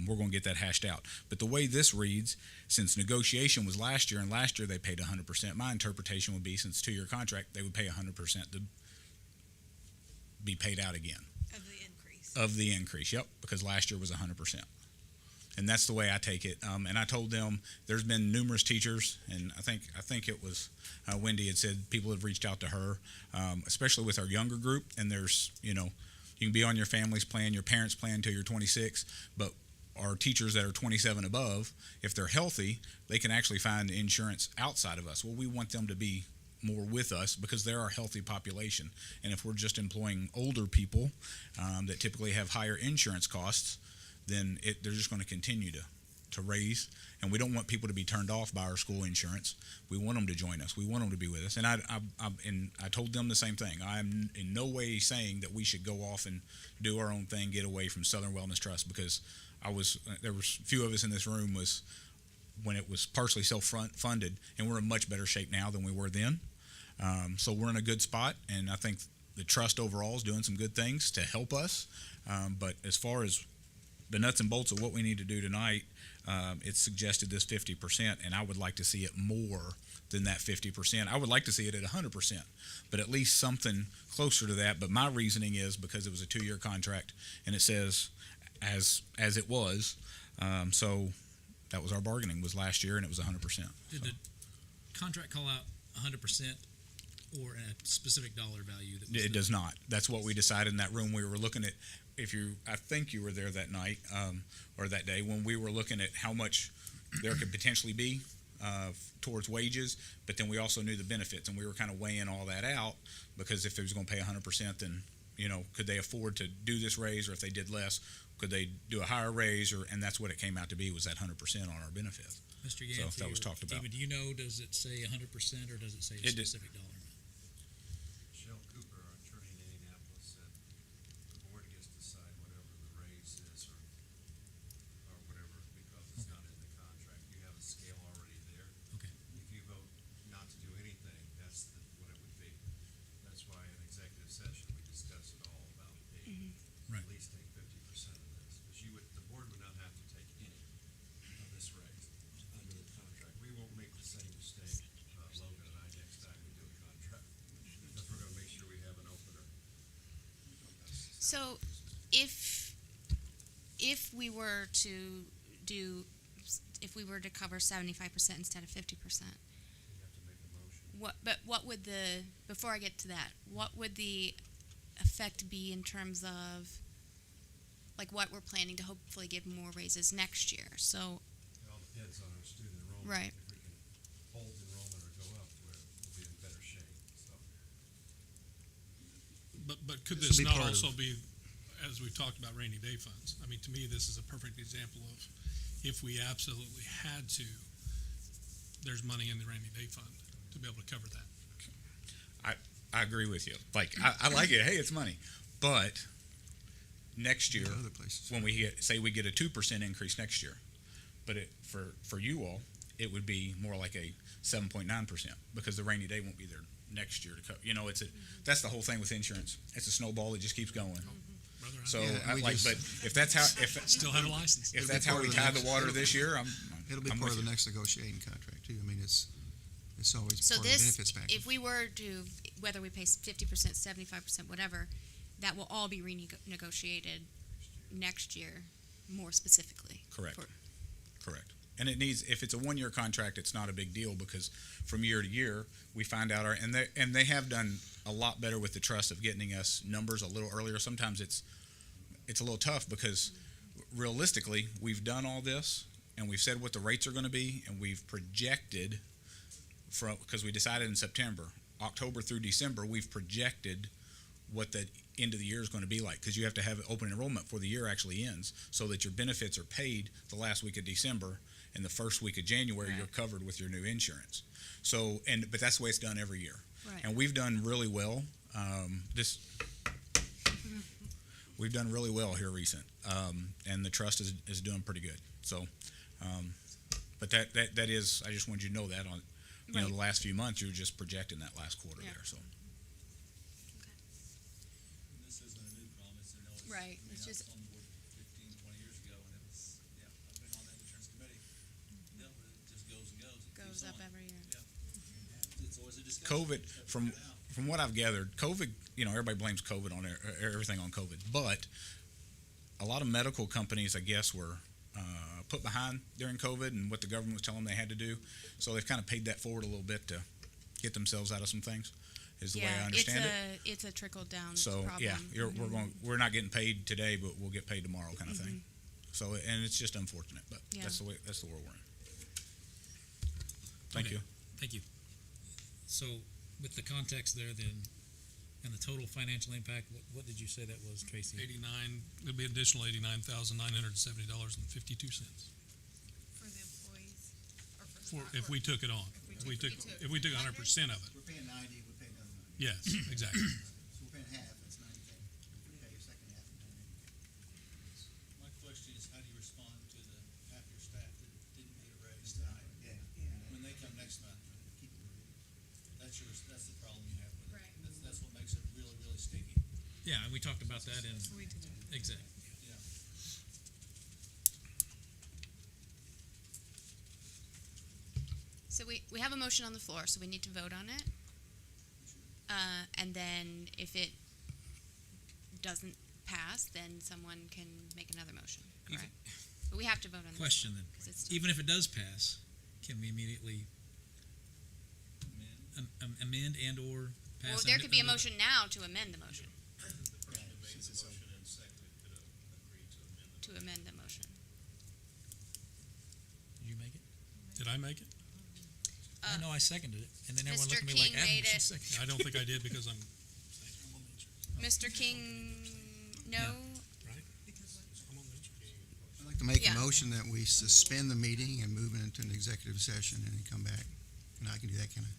Speaker 4: We're going to get that hashed out. But the way this reads, since negotiation was last year, and last year they paid 100%, my interpretation would be, since 2-year contract, they would pay 100% to be paid out again.
Speaker 11: Of the increase.
Speaker 4: Of the increase, yep, because last year was 100%. And that's the way I take it. And I told them there's been numerous teachers, and I think it was Wendy had said people have reached out to her, especially with our younger group. And there's, you know, you can be on your family's plan, your parents' plan until you're 26, but our teachers that are 27 above, if they're healthy, they can actually find insurance outside of us. Well, we want them to be more with us because they're our healthy population. And if we're just employing older people that typically have higher insurance costs, then they're just going to continue to raise. And we don't want people to be turned off by our school insurance. We want them to join us. We want them to be with us. And I told them the same thing. I'm in no way saying that we should go off and do our own thing, get away from Southern Wellness Trust, because there was a few of us in this room when it was partially self-funded, and we're in much better shape now than we were then. So we're in a good spot, and I think the trust overall is doing some good things to help us. But as far as the nuts and bolts of what we need to do tonight, it's suggested this 50%, and I would like to see it more than that 50%. I would like to see it at 100%, but at least something closer to that. But my reasoning is because it was a 2-year contract, and it says as it was. So that was our bargaining, was last year, and it was 100%.
Speaker 2: Did the contract call out 100% or a specific dollar value?
Speaker 4: It does not. That's what we decided in that room. We were looking at, I think you were there that night or that day when we were looking at how much there could potentially be towards wages, but then we also knew the benefits, and we were kind of weighing all that out, because if it was going to pay 100%, then, you know, could they afford to do this raise, or if they did less, could they do a higher raise, and that's what it came out to be, was that 100% on our benefits.
Speaker 2: Mr.
Speaker 4: So
Speaker 2: Yancey,
Speaker 4: that was talked about.
Speaker 2: David, do you know, does it say 100% or does it say a specific dollar amount?
Speaker 12: Michelle Cooper, our attorney in Indianapolis, said the board gets to decide whatever the raise is or whatever, because it's not in the contract. You have a scale already there.
Speaker 2: Okay.
Speaker 12: If you vote not to do anything, that's what it would be. That's why in executive session, we discuss it all about paying,
Speaker 2: Right.
Speaker 12: at least take 50% of this. Because the board would not have to take any of this raise under the contract. We won't make the same mistake, Logan and I, next time we do a contract. Because we're gonna make sure we have an opener.
Speaker 1: So if we were to cover 75% instead of 50%,
Speaker 12: You have to make a motion.
Speaker 1: what would before I get to that, what would the effect be in terms of, like what we're planning to hopefully give more raises next year. So,
Speaker 12: It all depends on our student enrollment.
Speaker 1: Right.
Speaker 12: If we can hold enrollment or go up, we'll be in better shape, so.
Speaker 3: But could
Speaker 5: This
Speaker 3: this
Speaker 5: will be
Speaker 3: not
Speaker 5: part of-
Speaker 3: also be, as we've talked about, rainy day funds? I mean, to me, this is a perfect example of if we absolutely had to, there's money in the rainy day fund to be able to cover that.
Speaker 4: I agree with you. Like, I like it. Hey, it's money. But next year,
Speaker 5: Other places.
Speaker 4: when we get a 2% increase next year, but for you all, it would be more like a 7.9% because the rainy day won't be there next year to cover. You know, that's the whole thing with insurance. It's a snowball that just keeps going.
Speaker 3: Brother,
Speaker 4: So,
Speaker 5: Yeah, we just-
Speaker 4: but if that's how,
Speaker 3: still have a license.
Speaker 4: if
Speaker 5: It'll be
Speaker 4: that's how
Speaker 5: part
Speaker 4: we
Speaker 5: of the
Speaker 4: tide the
Speaker 5: next-
Speaker 4: water this year,
Speaker 5: It'll be
Speaker 4: I'm
Speaker 5: part of
Speaker 4: with
Speaker 5: the
Speaker 4: you.
Speaker 5: next negotiating contract too. I mean, it's always
Speaker 1: so
Speaker 5: part of the
Speaker 1: this,
Speaker 5: benefits package.
Speaker 1: if we were to, whether we pay 50%, 75%, whatever, that will all be renegotiated next year, more specifically.
Speaker 4: Correct.
Speaker 1: For-
Speaker 4: Correct. And it needs, if it's a 1-year contract, it's not a big deal because from year to year, we find out and they have done a lot better with the trust of getting us numbers a little earlier. Sometimes it's a little tough because realistically, we've done all this and we've said what the rates are going to be and we've projected because we decided in September, October through December, we've projected what the end of the year is going to be like because you have to have open enrollment before the year actually ends so that your benefits are paid the last week of December and the first week of January
Speaker 1: Right.
Speaker 4: you're covered with your new insurance. So but that's the way it's done every year.
Speaker 1: Right.
Speaker 4: And we've done really well. We've done really well here recent, and the trust is doing pretty good. So, but that is, I just wanted you to know that on,
Speaker 1: Right.
Speaker 4: the last few months, you were just projecting that last quarter
Speaker 1: Yeah.
Speaker 4: there. So,
Speaker 2: And this isn't a new promise, I know it's.
Speaker 1: Right,
Speaker 2: I mean,
Speaker 1: it's
Speaker 2: I was
Speaker 1: just-
Speaker 2: on the board 15, 20 years ago, and it was, yeah, I've been on that insurance committee. Dealt with it, it just goes and goes. It
Speaker 1: Goes
Speaker 2: keeps
Speaker 1: up
Speaker 2: on.
Speaker 1: every year.
Speaker 2: It's always a discussion.
Speaker 4: COVID,
Speaker 2: Have to
Speaker 4: from
Speaker 2: figure it out.
Speaker 4: from what I've gathered, COVID, everybody blames COVID on everything on COVID, but a lot of medical companies, I guess, were put behind during COVID and what the government was telling them they had to do. So they've kind of paid that forward a little bit to get themselves out of some things. Is the way I understand it.
Speaker 1: It's a trickle down
Speaker 4: So
Speaker 1: problem.
Speaker 4: yeah, we're not getting paid today, but we'll get paid tomorrow, kind of thing. So and it's just unfortunate, but
Speaker 1: Yeah.
Speaker 4: that's the world we're in. Thank
Speaker 13: Okay.
Speaker 4: you.
Speaker 13: Thank you. So, with the context there, then, and the total financial impact, what did you say that was, Tracy?
Speaker 3: It'll be additional $89,970.52
Speaker 8: For the employees or for
Speaker 3: if we took it on. If we took 100% of it.
Speaker 5: We're paying 90, we're paying another 90.
Speaker 3: Yes, exactly.
Speaker 5: So we're paying half, that's 90K. We pay a second half, and then 80K.
Speaker 2: My question is, how do you respond to the half your staff that didn't get a raise tonight?
Speaker 5: Yeah.
Speaker 2: When they come next month,
Speaker 5: Keep it moving.
Speaker 2: that's the problem you have with it.
Speaker 8: Right.
Speaker 2: That's what makes it really, really sticky.
Speaker 13: Yeah, and we talked about that in,
Speaker 8: We did.
Speaker 13: exactly.
Speaker 2: Yeah.
Speaker 1: So we have a motion on the floor, so we need to vote on it. And then if it doesn't pass, then someone can make another motion, correct? But we have to vote on this.
Speaker 13: Question then,
Speaker 1: 'Cause it's still-
Speaker 13: even if it does pass, can we immediately amend and/or pass?
Speaker 1: Well, there could be a
Speaker 13: another-
Speaker 1: motion now to amend the motion, to amend the motion.
Speaker 13: Did you make it?
Speaker 3: Did I make it?
Speaker 13: I know I seconded it, and then everyone
Speaker 1: Mr.
Speaker 13: looked at me like,
Speaker 1: King
Speaker 13: Adam,
Speaker 1: made
Speaker 13: you should
Speaker 1: it.
Speaker 13: second
Speaker 3: I don't think I did because I'm.
Speaker 1: Mr. King, no?
Speaker 5: I'd like to make
Speaker 1: Yeah.
Speaker 5: a motion that we suspend the meeting and move it into an executive session and then come back. And I can do that, can I?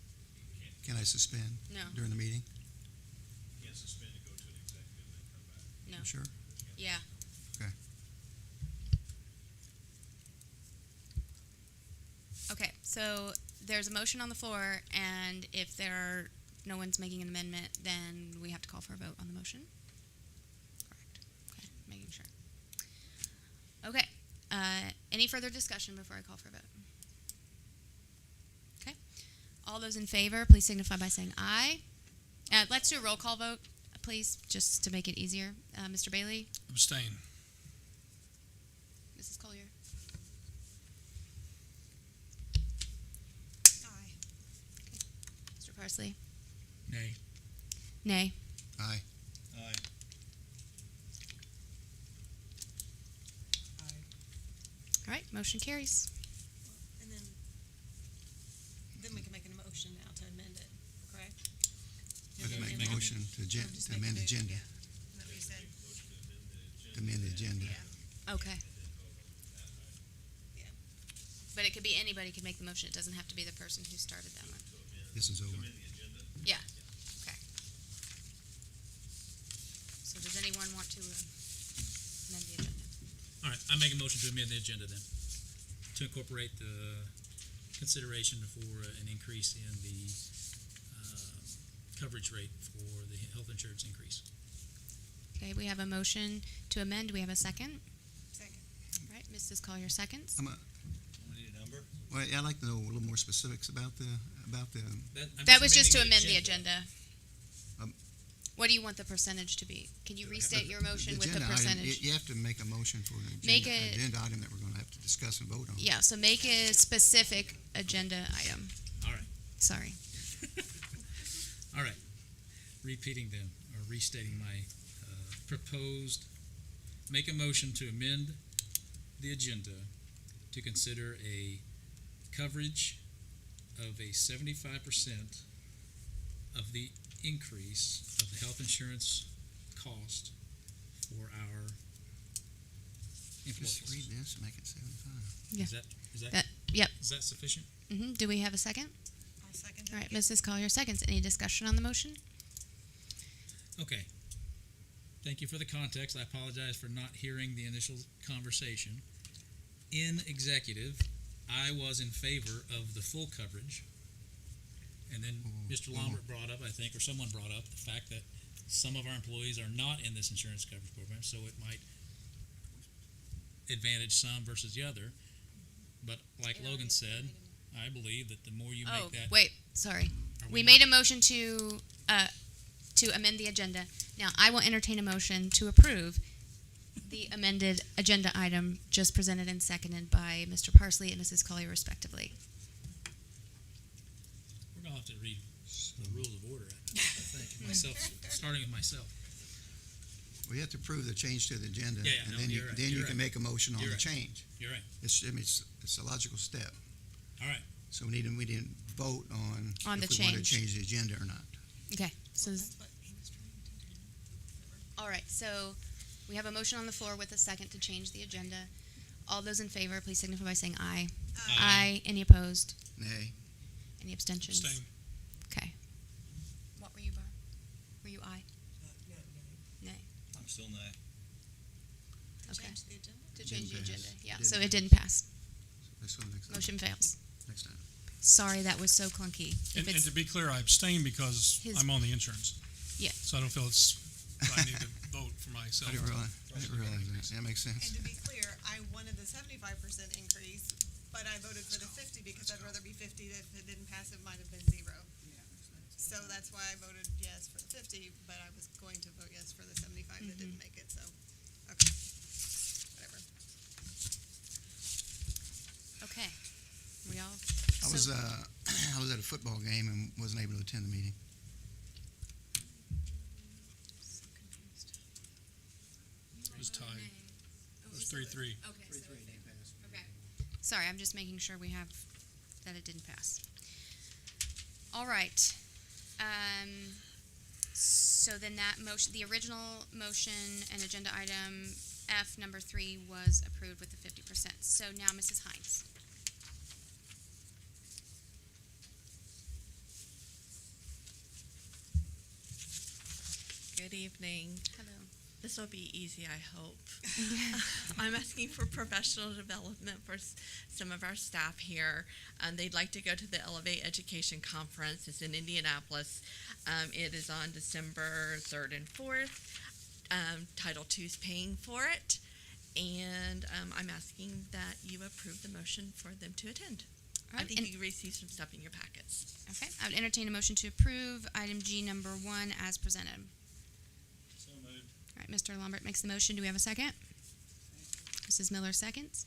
Speaker 5: Can I suspend
Speaker 1: No,
Speaker 5: during the meeting?
Speaker 12: Can't suspend and go to an executive and then come back.
Speaker 1: no,
Speaker 5: Sure.
Speaker 1: yeah.
Speaker 5: Okay.
Speaker 1: Okay, so there's a motion on the floor, and if no one's making an amendment, then we have to call for a vote on the motion. Correct. Okay, making sure. Okay, any further discussion before I call for a vote? Okay, all those in favor, please signify by saying aye. Let's do a roll call vote, please, just to make it easier. Mr. Bailey,
Speaker 3: Abstain.
Speaker 1: Mrs. Collier,
Speaker 8: Aye.
Speaker 1: Mr. Parsley,
Speaker 13: Nay.
Speaker 1: nay.
Speaker 5: Aye.
Speaker 2: Aye.
Speaker 1: All right, motion carries.
Speaker 11: And then we can make a motion now to amend it, correct?
Speaker 5: Let's
Speaker 11: then
Speaker 5: make
Speaker 11: amend
Speaker 5: a
Speaker 11: it.
Speaker 5: motion to
Speaker 11: Just
Speaker 5: to
Speaker 11: make
Speaker 5: amend the
Speaker 11: it,
Speaker 5: agenda,
Speaker 11: yeah. Is that what you said?
Speaker 5: to amend the agenda.
Speaker 11: Yeah.
Speaker 1: Okay.
Speaker 11: Yeah.
Speaker 1: But it could be anybody could make the motion. It doesn't have to be the person who started that one.
Speaker 5: This is over.
Speaker 1: Yeah. Okay. So does anyone want to amend the agenda?
Speaker 13: All right, I make a motion to amend the agenda then, to incorporate the consideration for an increase in the coverage rate for the health insurance increase.
Speaker 1: Okay, we have a motion to amend. Do we have a second?
Speaker 11: Second.
Speaker 1: All right, Mrs. Collier seconds.
Speaker 12: We need a number?
Speaker 5: Well, I'd like to know a little more specifics about the,
Speaker 1: That was just to amend the agenda.
Speaker 5: Um,
Speaker 1: What do you want the percentage to be? Can you restate your motion with the
Speaker 5: agenda item.
Speaker 1: percentage?
Speaker 5: You have to make a motion for an
Speaker 1: Make
Speaker 5: agenda,
Speaker 1: it-
Speaker 5: agenda item that we're gonna have to discuss and vote on.
Speaker 1: Yeah, so make a specific agenda item.
Speaker 13: All right.
Speaker 1: Sorry.
Speaker 13: All right, repeating them, or restating my proposed, make a motion to amend the agenda to consider a coverage of a 75% of the increase of the health insurance cost for our
Speaker 5: Just read
Speaker 13: employees.
Speaker 5: this and make it 75.
Speaker 1: Yeah.
Speaker 13: Is that,
Speaker 1: Yep.
Speaker 13: is that sufficient?
Speaker 1: Do we have a second?
Speaker 11: I'll second
Speaker 1: All right, Mrs. Collier seconds. Any discussion on the motion?
Speaker 13: Okay. Thank you for the context. I apologize for not hearing the initial conversation. In executive, I was in favor of the full coverage. And then Mr. Lombard brought up, I think, or someone brought up, the fact that some of our employees are not in this insurance coverage program, so it might advantage some versus the other. But like Logan said, I believe that the more you
Speaker 1: Oh,
Speaker 13: make that.
Speaker 1: wait, sorry.
Speaker 13: Are
Speaker 1: We
Speaker 13: not-
Speaker 1: made a motion to amend the agenda. Now, I will entertain a motion to approve the amended agenda item just presented and seconded by Mr. Parsley and Mrs. Collier respectively.
Speaker 13: We're gonna have to read the rules of order, I think, myself, starting with myself.
Speaker 5: Well, you have to prove the change to the agenda,
Speaker 13: Yeah,
Speaker 5: and
Speaker 13: no,
Speaker 5: then
Speaker 13: you're right,
Speaker 5: then
Speaker 13: you're
Speaker 5: you can
Speaker 13: right.
Speaker 5: make a motion on
Speaker 13: You're
Speaker 5: the
Speaker 13: right.
Speaker 5: change.
Speaker 13: You're right.
Speaker 5: It's a logical step.
Speaker 13: All right.
Speaker 5: So we didn't vote on
Speaker 1: On the
Speaker 5: if we want to
Speaker 1: change.
Speaker 5: change the agenda or not.
Speaker 1: Okay, so,
Speaker 11: That's what he was trying to do.
Speaker 1: all right, so we have a motion on the floor with a second to change the agenda. All those in favor, please signify by saying aye. Aye. Any opposed?
Speaker 5: Nay.
Speaker 1: Any abstentions?
Speaker 3: Abstain.
Speaker 1: Okay. What were you, Barb? Were you aye? Nay.
Speaker 12: I'm still nay.
Speaker 1: Okay.
Speaker 11: Change the agenda?
Speaker 1: To change the
Speaker 5: Didn't pass.
Speaker 1: agenda, yeah,
Speaker 5: Didn't
Speaker 1: so it
Speaker 5: pass.
Speaker 1: didn't pass.
Speaker 5: Let's go next time.
Speaker 1: Motion fails.
Speaker 5: Next time.
Speaker 1: Sorry, that was so clunky. If
Speaker 3: And
Speaker 1: it's,
Speaker 3: to be clear, I abstain because
Speaker 1: His-
Speaker 3: I'm on the insurance.
Speaker 1: Yeah.
Speaker 3: So I don't feel I need to vote for myself.
Speaker 5: I didn't realize that. That makes sense.
Speaker 11: And to be clear, I wanted the 75% increase, but I voted for the 50 because I'd rather be 50. If it didn't pass, it might have been 0. So that's why I voted yes for the 50, but I was going to vote yes for the 75 that didn't make it, so, okay. Whatever.
Speaker 1: okay. We all,
Speaker 5: I was
Speaker 1: so-
Speaker 5: I was at a football game and wasn't able to attend the meeting.
Speaker 3: It was tied. It was 3-3.
Speaker 1: Okay, so okay. Sorry, I'm just making sure we have, that it didn't pass. All right. So then that motion, the original motion and agenda item F number 3 was approved with the 50%. So now Mrs. Hines.
Speaker 14: Good evening.
Speaker 1: Hello.
Speaker 14: This will be easy, I hope. I'm asking for professional development for some of our staff here. They'd like to go to the Elevate Education Conference. It's in Indianapolis. It is on December 3rd and 4th. Title II is paying for it. And I'm asking that you approve the motion for them to attend.
Speaker 1: All
Speaker 14: I
Speaker 1: right,
Speaker 14: think
Speaker 1: and-
Speaker 14: you received some stuff in your packets.
Speaker 1: Okay, I would entertain a motion to approve item G number 1 as presented.
Speaker 12: So moved.
Speaker 1: All right, Mr. Lombard makes the motion. Do we have a second? Mrs. Miller seconds.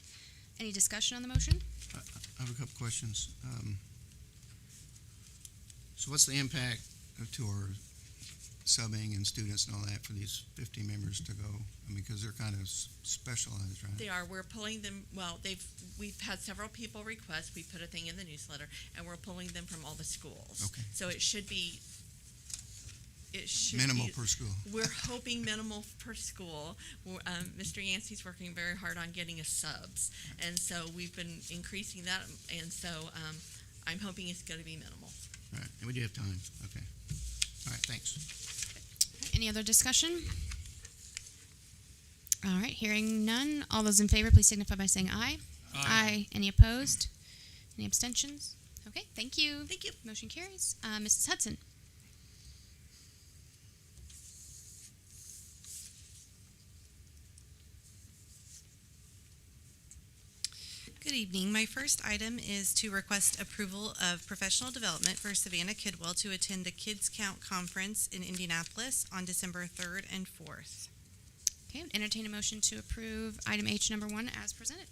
Speaker 1: Any discussion on the motion?
Speaker 5: I have a couple questions. So what's the impact to our subbing and students and all that for these 50 members to go? I mean, because they're kind of specialized, right?
Speaker 14: They are. We're pulling them. Well, we've had several people request. We put a thing in the newsletter, and we're pulling them from all the schools.
Speaker 5: Okay.
Speaker 14: So it should be.
Speaker 5: Minimal per school.
Speaker 14: We're hoping minimal per school. Mr. Yancey's working very hard on getting us subs, and so we've been increasing that. And so I'm hoping it's going to be minimal.
Speaker 5: All right, and we do have time. Okay. All right, thanks.
Speaker 1: Any other discussion? All right, hearing none. All those in favor, please signify by saying aye. Aye. Any opposed? Any abstentions? Okay, thank you.
Speaker 14: Thank you.
Speaker 1: Motion carries. Mrs. Hudson.
Speaker 9: Good evening. My first item is to request approval of professional development for Savannah Kidwell to attend the Kids Count Conference in Indianapolis on December 3rd and 4th.
Speaker 1: Okay, entertain a motion to approve item H number 1 as presented.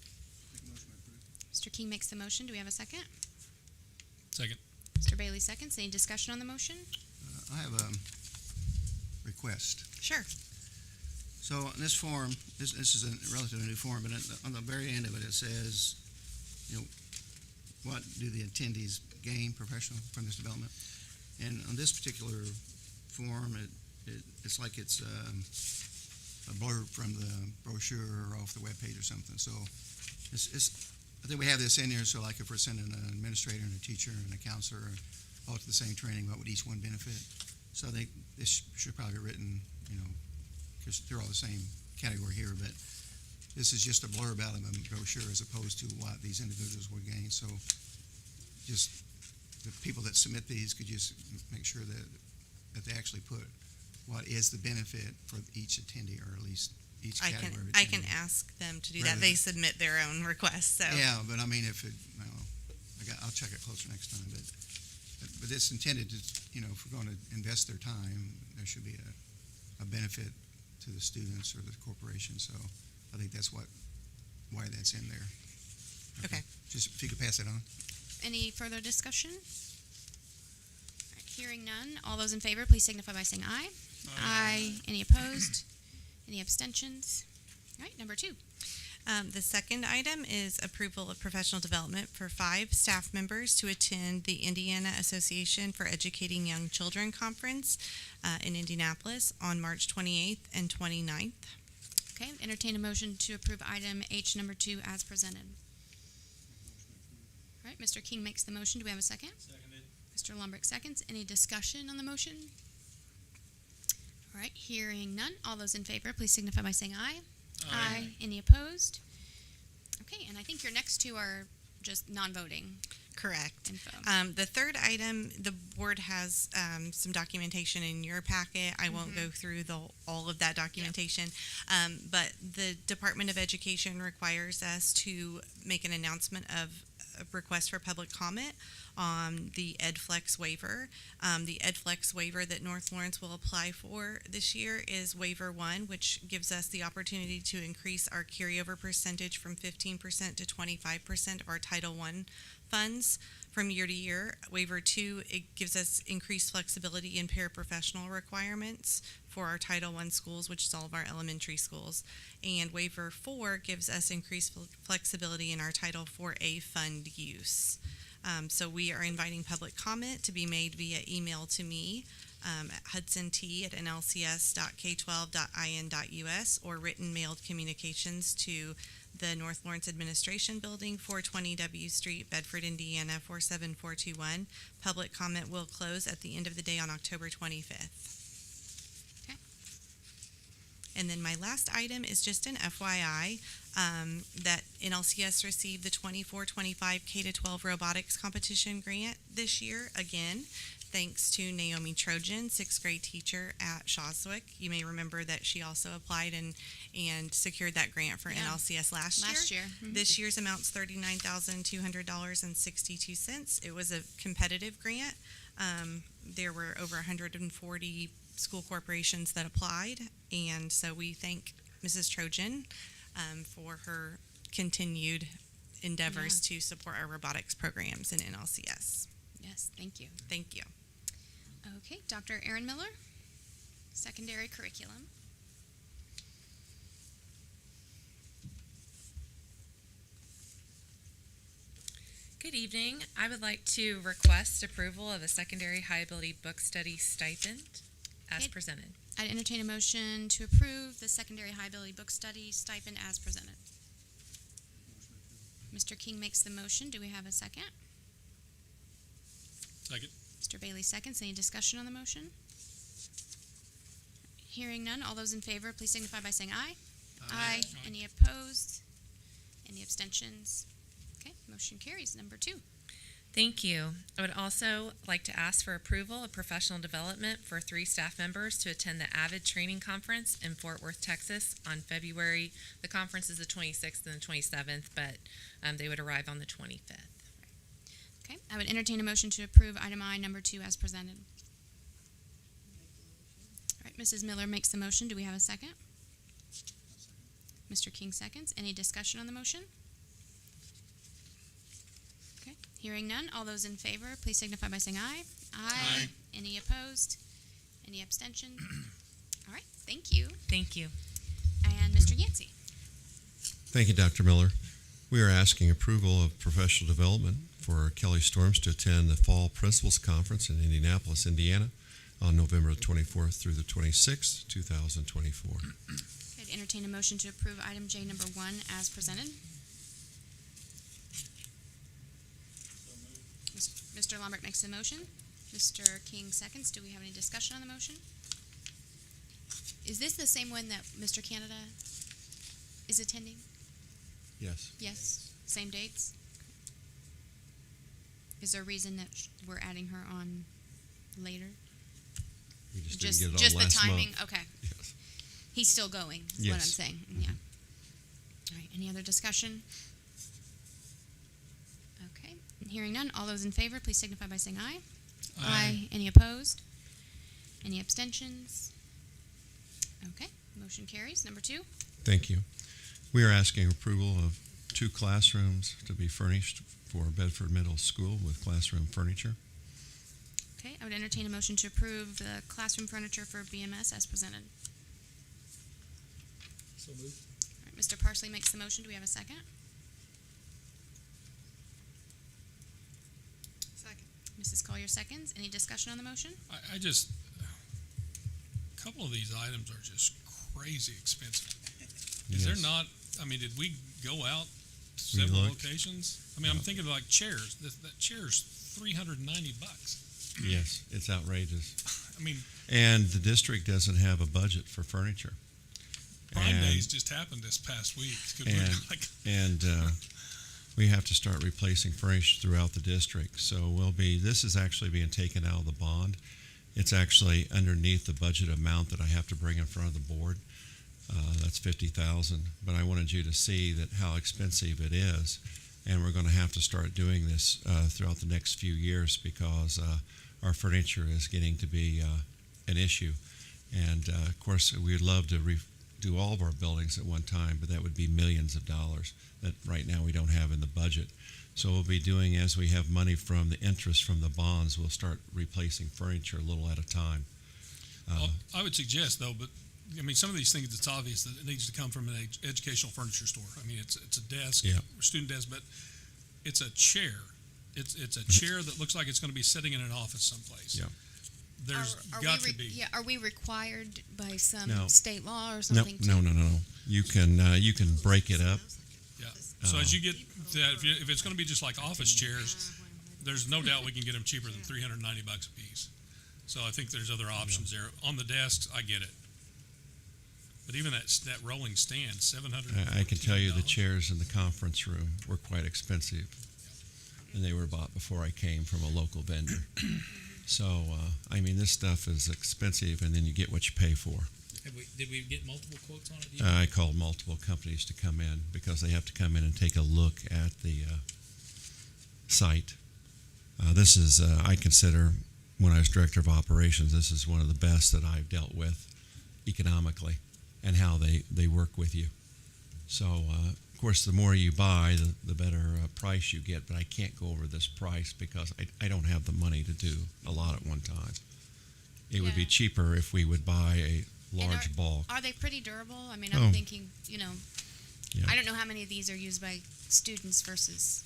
Speaker 1: Mr. King makes the motion. Do we have a second?
Speaker 3: Second.
Speaker 1: Mr. Bailey seconds. Any discussion on the motion?
Speaker 5: I have a request.
Speaker 1: Sure.
Speaker 5: So in this form, this is a relatively new form, but on the very end of it, it says, what do the attendees gain professional from this development? And on this particular form, it's like it's a blurb from the brochure or off the webpage or something. So I think we have this in here, so like if we're sending an administrator and a teacher and a counselor all to the same training, what would each one benefit? So I think this should probably be written, because they're all the same category here, but this is just a blurb out of a brochure as opposed to what these individuals would gain. So just the people that submit these could just make sure that they actually put what is the benefit for each attendee, or at least each category of attendee.
Speaker 9: I can ask them to do that. They submit their own requests. So
Speaker 5: yeah, but I mean, if it, I'll check it closer next time. But it's intended to, if we're going to invest their time, there should be a benefit to the students or the corporation. So I think that's why that's in there.
Speaker 9: Okay.
Speaker 5: Just if you could pass it on.
Speaker 1: Any further discussion? All right, hearing none. All those in favor, please signify by saying aye. Aye. Any opposed? Any abstentions? All right, number 2.
Speaker 9: the second item is approval of professional development for 5 staff members to attend the Indiana Association for Educating Young Children Conference in Indianapolis on March 28th and 29th.
Speaker 1: Okay, entertain a motion to approve item H number 2 as presented. All right, Mr. King makes the motion. Do we have a second?
Speaker 12: Seconded.
Speaker 1: Mr. Lombrick seconds. Any discussion on the motion? All right, hearing none. All those in favor, please signify by saying aye. Aye. Any opposed? Okay, and I think your next 2 are just non-voting
Speaker 9: Correct.
Speaker 1: info.
Speaker 9: The third item, the board has some documentation in your packet. I won't go through all of that documentation, but the Department of Education requires us to make an announcement of a request for public comment on the EdFlex waiver. The EdFlex waiver that North Lawrence will apply for this year is waiver 1, which gives us the opportunity to increase our carryover percentage from 15% to 25% of our Title I funds from year to year. Waiver 2, it gives us increased flexibility in paraprofessional requirements for our Title I schools, which is all of our elementary schools. And waiver 4 gives us increased flexibility in our Title IV-A fund use. So we are inviting public comment to be made via email to me at hudsont@nlcs.k12.in.us or written mailed communications to the North Lawrence Administration Building, 420 W Street, Bedford, Indiana, 47421. Public comment will close at the end of the day on October 25th.
Speaker 1: Okay.
Speaker 9: And then my last item is just an FYI that NLCS received the 24-25 K-12 robotics competition grant this year, again, thanks to Naomi Trojan, 6th grade teacher at Shawswick. You may remember that she also applied and secured that grant for NLCS last year.
Speaker 1: Mm-hmm.
Speaker 9: This year's amount's $39,200.62. It was a competitive grant. There were over 140 school corporations that applied, and so we thank Mrs. Trojan for her continued endeavors to support our robotics programs in NLCS.
Speaker 1: Yes, thank you.
Speaker 9: Thank you.
Speaker 1: Okay, Dr. Aaron Miller. Secondary curriculum.
Speaker 15: Good evening. I would like to request approval of a secondary high ability book study stipend as
Speaker 1: Okay.
Speaker 15: presented.
Speaker 1: I'd entertain a motion to approve the secondary high ability book study stipend as presented. Mr. King makes the motion. Do we have a second?
Speaker 3: Second.
Speaker 1: Mr. Bailey seconds. Any discussion on the motion? Hearing none. All those in favor, please signify by saying aye. Aye. Any opposed? Any abstentions? Okay, motion carries. Number 2.
Speaker 15: Thank you. I would also like to ask for approval of professional development for 3 staff members to attend the AVID Training Conference in Fort Worth, Texas on February. The conference is the 26th and the 27th, but they would arrive on the 25th.
Speaker 1: Okay, I would entertain a motion to approve item I, number 2, as presented. All right, Mrs. Miller makes the motion. Do we have a second? Mr. King seconds. Any discussion on the motion? Okay, hearing none. All those in favor, please signify by saying aye. Aye. Any opposed? Any abstention? All right, thank you.
Speaker 15: Thank you.
Speaker 1: And Mr. Yancey.
Speaker 16: Thank you, Dr. Miller. We are asking approval of professional development for Kelly Storms to attend the Fall Principals Conference in Indianapolis, Indiana on November 24th through the 26th, 2024.
Speaker 1: I'd entertain a motion to approve item J, number 1, as presented. Mr. Lombrick makes the motion. Mr. King seconds. Do we have any discussion on the motion? Is this the same one that Mr. Canada is attending?
Speaker 16: Yes.
Speaker 1: Yes. Same dates? Is there a reason that we're adding her on later?
Speaker 16: We just
Speaker 1: Just
Speaker 16: didn't get it on
Speaker 1: the
Speaker 16: last
Speaker 1: timing?
Speaker 16: month.
Speaker 1: Okay.
Speaker 16: Yes.
Speaker 1: He's still going, is what I'm
Speaker 16: Yes.
Speaker 1: saying.
Speaker 16: Mhm.
Speaker 1: Yeah. All right, any other discussion? Okay, hearing none. All those in favor, please signify by saying aye. Aye. Any opposed? Any abstentions? Okay, motion carries. Number 2.
Speaker 16: Thank you. We are asking approval of 2 classrooms to be furnished for Bedford Middle School with classroom furniture.
Speaker 1: Okay, I would entertain a motion to approve the classroom furniture for BMS as presented.
Speaker 13: So moved.
Speaker 1: All right, Mr. Parsley makes the motion. Do we have a second?
Speaker 11: Second.
Speaker 1: Mrs. Collier seconds. Any discussion on the motion?
Speaker 3: I just, a couple of these items are just crazy expensive. Is there
Speaker 16: Yes.
Speaker 3: not, I mean, did we go out to
Speaker 16: We
Speaker 3: several
Speaker 16: looked.
Speaker 3: locations? I mean, I'm
Speaker 16: Yeah.
Speaker 3: thinking like chairs. That chair's $390.
Speaker 16: Yes, it's outrageous.
Speaker 3: I mean,
Speaker 16: And the district doesn't have a budget for furniture.
Speaker 3: Prime
Speaker 16: And-
Speaker 3: Days just happened this past week. 'Cause we're
Speaker 16: and-
Speaker 3: like,
Speaker 16: And we have to start replacing furniture throughout the district. So this is actually being taken out of the bond. It's actually underneath the budget amount that I have to bring in front of the board. That's $50,000. But I wanted you to see that how expensive it is. And we're going to have to start doing this throughout the next few years because our furniture is getting to be an issue. And of course, we'd love to do all of our buildings at one time, but that would be millions of dollars that right now we don't have in the budget. So we'll be doing, as we have money from the interest from the bonds, we'll start replacing furniture a little at a time.
Speaker 3: I would suggest though, but I mean, some of these things, it's obvious that it needs to come from an educational furniture store. I mean, it's a desk,
Speaker 16: Yeah.
Speaker 3: student desk, but it's a chair. It's a chair that looks like it's going to be sitting in an office someplace.
Speaker 16: Yeah.
Speaker 3: There's
Speaker 1: Are
Speaker 3: got
Speaker 1: we
Speaker 3: to be.
Speaker 1: Yeah, are we required by some
Speaker 16: No.
Speaker 1: state law or
Speaker 16: No,
Speaker 1: something?
Speaker 16: no. You can break it up.
Speaker 3: Yeah. So as you get that, if it's going to be just like office chairs, there's no doubt we can get them cheaper than $390 a piece. So I think there's other options there. On the desks, I get it. But even that rolling stand, $700.
Speaker 16: I can tell you the chairs in the conference room were quite expensive. And they were bought before I came from a local vendor. So, I mean, this stuff is expensive, and then you get what you pay for.
Speaker 13: Did we get multiple quotes on it? Do you know?
Speaker 16: I called multiple companies to come in because they have to come in and take a look at the site. This is, I consider, when I was director of operations, this is one of the best that I've dealt with economically and how they work with you. So, of course, the more you buy, the better price you get, but I can't go over this price because I don't have the money to do a lot at one time. It would be
Speaker 1: Yeah.
Speaker 16: cheaper if we would buy a
Speaker 1: And
Speaker 16: large bulk.
Speaker 1: Are they pretty durable? I mean,
Speaker 16: Oh.
Speaker 1: I'm thinking,
Speaker 16: Yeah.
Speaker 1: I don't know how many of these are used by students versus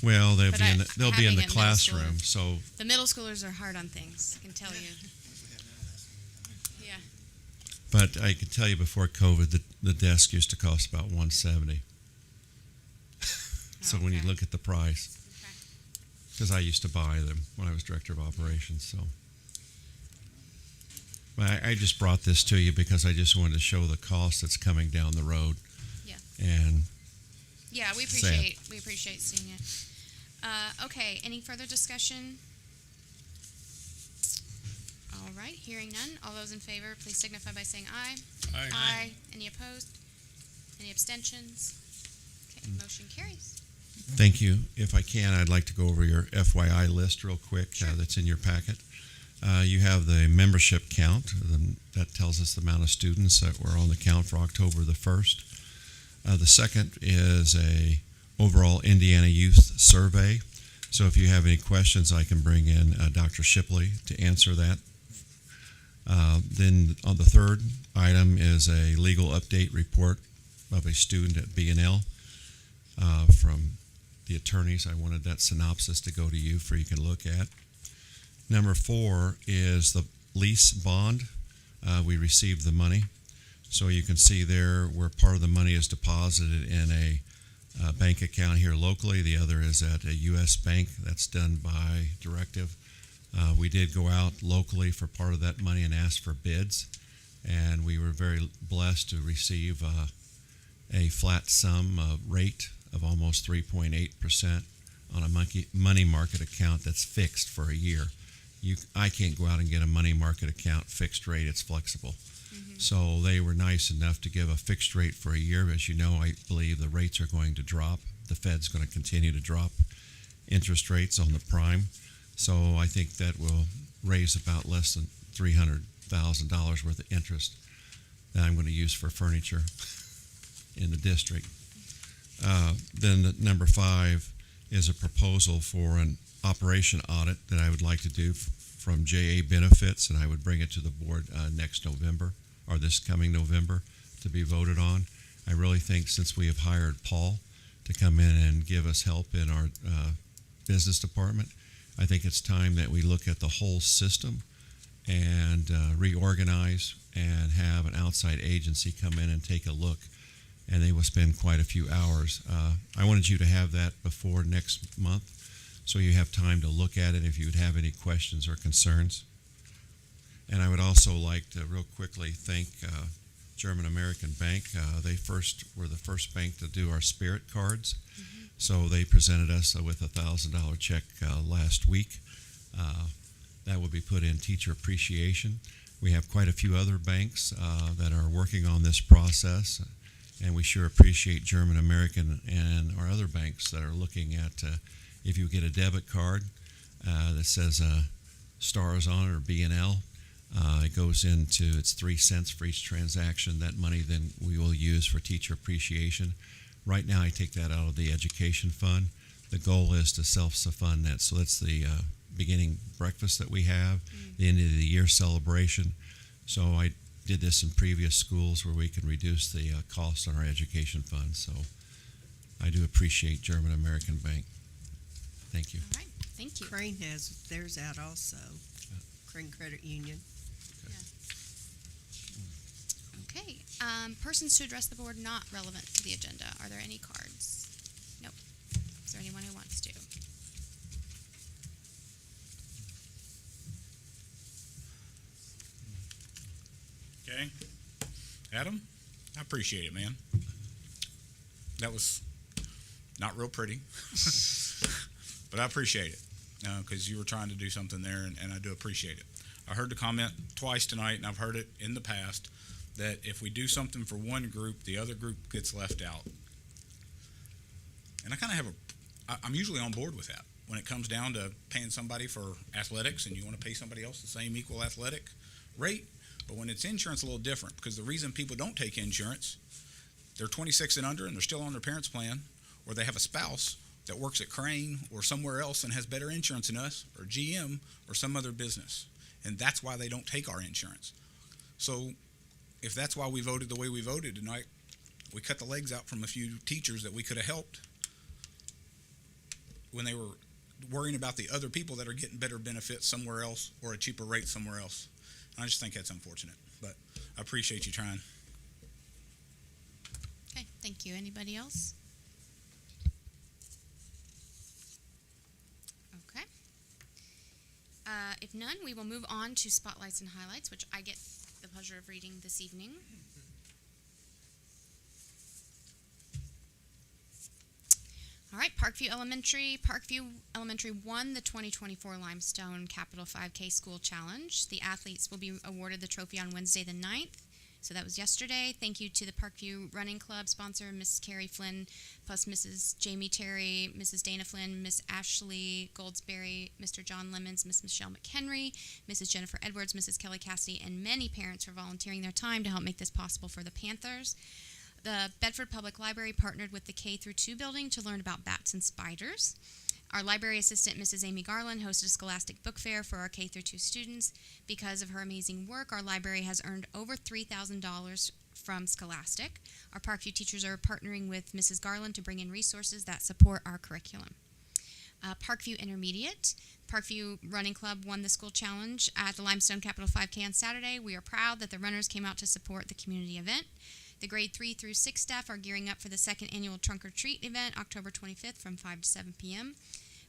Speaker 16: Well, they'll
Speaker 1: But
Speaker 16: be in
Speaker 1: I-
Speaker 16: the, they'll be in
Speaker 1: having
Speaker 16: the
Speaker 1: it middle
Speaker 16: classroom,
Speaker 1: school.
Speaker 16: so
Speaker 1: the middle schoolers are hard on things. I can tell you. Yeah.
Speaker 16: but I can tell you before COVID, the desk used to cost about $170. So when you
Speaker 1: Okay.
Speaker 16: look at the price,
Speaker 1: Okay.
Speaker 16: because I used to buy them when I was director of operations, so. But I just brought this to you because I just wanted to show the cost that's coming down the road.
Speaker 1: Yeah.
Speaker 16: And
Speaker 1: Yeah, we
Speaker 16: Sad.
Speaker 1: appreciate seeing it. Okay, any further discussion? All right, hearing none. All those in favor, please signify by saying aye.
Speaker 3: Aye.
Speaker 1: Any opposed? Any abstentions? Okay, motion carries.
Speaker 16: thank you. If I can, I'd like to go over your FYI list real quick that's in your packet. You have the membership count. That tells us the amount of students that were on the count for October the 1st. The second is a overall Indiana Youth Survey. So if you have any questions, I can bring in Dr. Shipley to answer that. Then on the third item is a legal update report of a student at B&L from the attorneys. I wanted that synopsis to go to you for you can look at. Number 4 is the lease bond. We received the money. So you can see there where part of the money is deposited in a bank account here locally. The other is at a U.S. bank. That's done by directive. We did go out locally for part of that money and ask for bids. And we were very blessed to receive a flat sum rate of almost 3.8% on a money market account that's fixed for a year. I can't go out and get a money market account fixed rate. It's flexible. So they were nice enough to give a fixed rate for a year. As you know, I believe the rates are going to drop. The Fed's going to continue to drop interest rates on the prime. So I think that will raise about less than $300,000 worth of interest that I'm going to use for furniture in the district. Then number 5 is a proposal for an operation audit that I would like to do from JA Benefits, and I would bring it to the board next November, or this coming November, to be voted on. I really think since we have hired Paul to come in and give us help in our business department, I think it's time that we look at the whole system and reorganize and have an outside agency come in and take a look, and they will spend quite a few hours. I wanted you to have that before next month, so you have time to look at it if you would have any questions or concerns. And I would also like to real quickly thank German American Bank. They were the first bank to do our Spirit cards. So they presented us with a $1,000 check last week. That will be put in teacher appreciation. We have quite a few other banks that are working on this process, and we sure appreciate German American and our other banks that are looking at if you get a debit card that says stars on it or B&L, it goes into, it's 3 cents for each transaction. That money then we will use for teacher appreciation. Right now I take that out of the education fund. The goal is to self-fund that. So that's the beginning breakfast that we have, the end of the year celebration. So I did this in previous schools where we can reduce the cost on our education fund. So I do appreciate German American Bank. Thank you.
Speaker 1: All right, thank you.
Speaker 6: Crane has theirs out also. Crane Credit Union.
Speaker 1: Okay, persons to address the board not relevant to the agenda. Are there any cards? Nope. Is there anyone who wants to?
Speaker 4: Okay. Adam, I appreciate it, man. That was not real pretty, but I appreciate it because you were trying to do something there, and I do appreciate it. I heard the comment twice tonight, and I've heard it in the past, that if we do something for one group, the other group gets left out. And I kind of have I'm usually on board with that. When it comes down to paying somebody for athletics and you want to pay somebody else the same equal athletic rate, but when it's insurance, a little different, because the reason people don't take insurance, they're 26 and under and they're still on their parents' plan, or they have a spouse that works at Crane or somewhere else and has better insurance than us, or GM, or some other business. and that's why they don't take our insurance. So if that's why we voted the way we voted tonight, we cut the legs out from a few teachers that we could have helped when they were worrying about the other people that are getting better benefits somewhere else or a cheaper rate somewhere else. I just think that's unfortunate, but I appreciate you trying.
Speaker 1: Okay, thank you. Anybody else? Okay. If none, we will move on to spotlights and highlights, which I get the pleasure of reading this evening. All right, Parkview Elementary. Parkview Elementary won the 2024 Limestone Capital 5K School Challenge. The athletes will be awarded the trophy on Wednesday the 9th. So that was yesterday. Thank you to the Parkview Running Club sponsor, Mrs. Carrie Flynn, plus Mrs. Jamie Terry, Mrs. Dana Flynn, Miss Ashley Goldsberry, Mr. John Lemons, Miss Michelle McHenry, Mrs. Jennifer Edwards, Mrs. Kelly Cassidy, and many parents for volunteering their time to help make this possible for the Panthers. The Bedford Public Library partnered with the K-2 building to learn about bats and spiders. Our library assistant, Mrs. Amy Garland, hosted a scholastic book fair for our K-2 students. Because of her amazing work, our library has earned over $3,000 from Scholastic. Our Parkview teachers are partnering with Mrs. Garland to bring in resources that support our curriculum. Parkview Intermediate. Parkview Running Club won the school challenge at the Limestone Capital 5K on Saturday. We are proud that the runners came out to support the community event. The grade 3 through 6 staff are gearing up for the second annual Trunk or Treat event, October 25th from 5 to 7 p.m.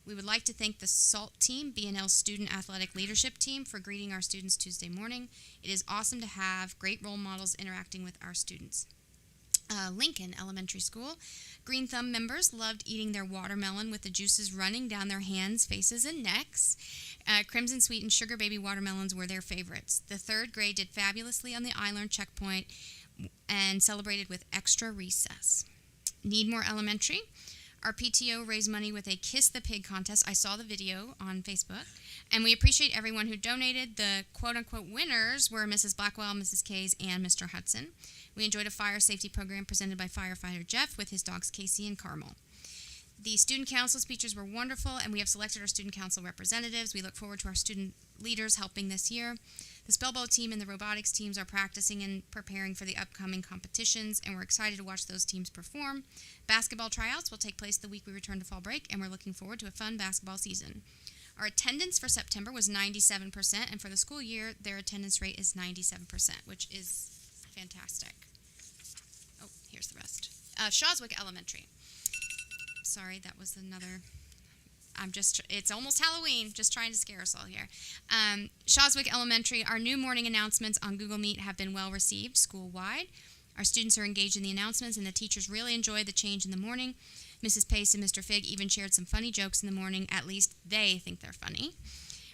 Speaker 1: We would like to thank the SALT team, B&L Student Athletic Leadership Team, for greeting our students Tuesday morning. It is awesome to have great role models interacting with our students. Lincoln Elementary School. Green Thumb members loved eating their watermelon with the juices running down their hands, faces, and necks. Crimson Sweet and Sugar Baby watermelons were their favorites. The third grade did fabulously on the iLearn checkpoint and celebrated with extra recess. Needmore Elementary. Our PTO raised money with a Kiss the Pig contest. I saw the video on Facebook. And we appreciate everyone who donated. The quote-unquote winners were Mrs. Blackwell, Mrs. Kays, and Mr. Hudson. We enjoyed a fire safety program presented by firefighter Jeff with his dogs Casey and Carmel. The student council speeches were wonderful, and we have selected our student council representatives. We look forward to our student leaders helping this year. The Spellbow team and the robotics teams are practicing and preparing for the upcoming competitions, and we're excited to watch those teams perform. Basketball tryouts will take place the week we return to fall break, and we're looking forward to a fun basketball season. Our attendance for September was 97%, and for the school year, their attendance rate is 97%, which is fantastic. Oh, here's the rest. Shawswick Elementary. Sorry, that was another... it's almost Halloween, just trying to scare us all here. Shawswick Elementary, our new morning announcements on Google Meet have been well received school-wide. Our students are engaged in the announcements, and the teachers really enjoy the change in the morning. Mrs. Pace and Mr. Fig even shared some funny jokes in the morning. At least they think they're funny.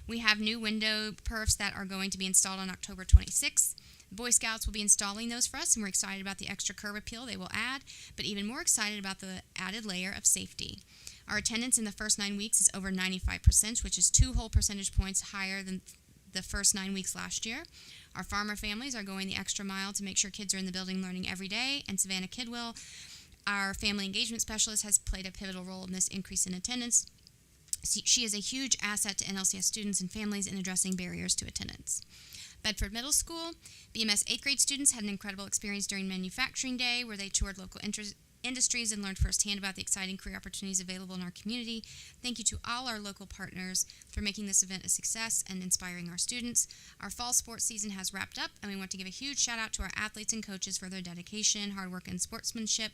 Speaker 1: We have new window perfs that are going to be installed on October 26th. The Boy Scouts will be installing those for us, and we're excited about the extra curb appeal they will add, but even more excited about the added layer of safety. Our attendance in the first 9 weeks is over 95%, which is 2 whole percentage points higher than the first 9 weeks last year. Our farmer families are going the extra mile to make sure kids are in the building learning every day, and Savannah Kidwell, our family engagement specialist, has played a pivotal role in this increase in attendance. She is a huge asset to NLCS students and families in addressing barriers to attendance. Bedford Middle School, BMS 8th grade students had an incredible experience during Manufacturing Day, where they toured local industries and learned firsthand about the exciting career opportunities available in our community. Thank you to all our local partners for making this event a success and inspiring our students. Our fall sports season has wrapped up, and we want to give a huge shout out to our athletes and coaches for their dedication, hard work, and sportsmanship.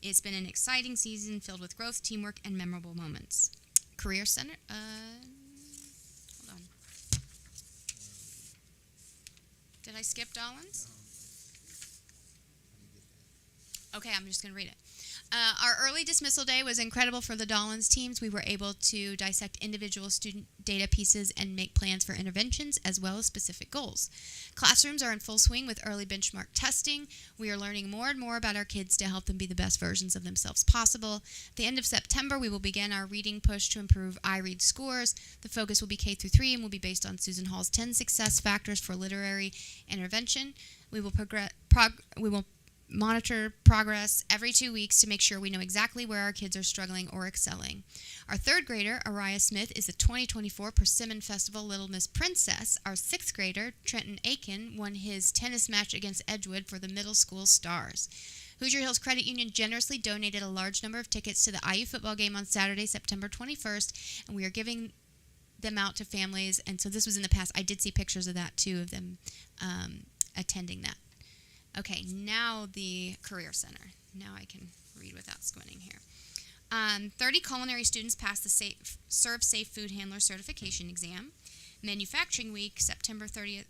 Speaker 1: It's been an exciting season filled with growth, teamwork, and memorable moments. Career Center, hold on. Did I skip Dollins? Okay, I'm just going to read it. Our early dismissal day was incredible for the Dollins teams. We were able to dissect individual student data pieces and make plans for interventions as well as specific goals. Classrooms are in full swing with early benchmark testing. We are learning more and more about our kids to help them be the best versions of themselves possible. At the end of September, we will begin our reading push to improve iRead scores. The focus will be K-3 and will be based on Susan Hall's 10 success factors for literary intervention. We will monitor progress every 2 weeks to make sure we know exactly where our kids are struggling or excelling. Our third grader, Araya Smith, is the 2024 Persimmon Festival Little Miss Princess. Our sixth grader, Trenton Aiken, won his tennis match against Edgewood for the middle school Stars. Hoosier Hills Credit Union generously donated a large number of tickets to the IU football game on Saturday, September 21st, and we are giving them out to families. And so this was in the past. I did see pictures of that, too, of them attending that. Okay, now the Career Center. Now I can read without squinting here. 30 culinary students passed the Serve Safe Food Handler Certification Exam. Manufacturing Week, September 30th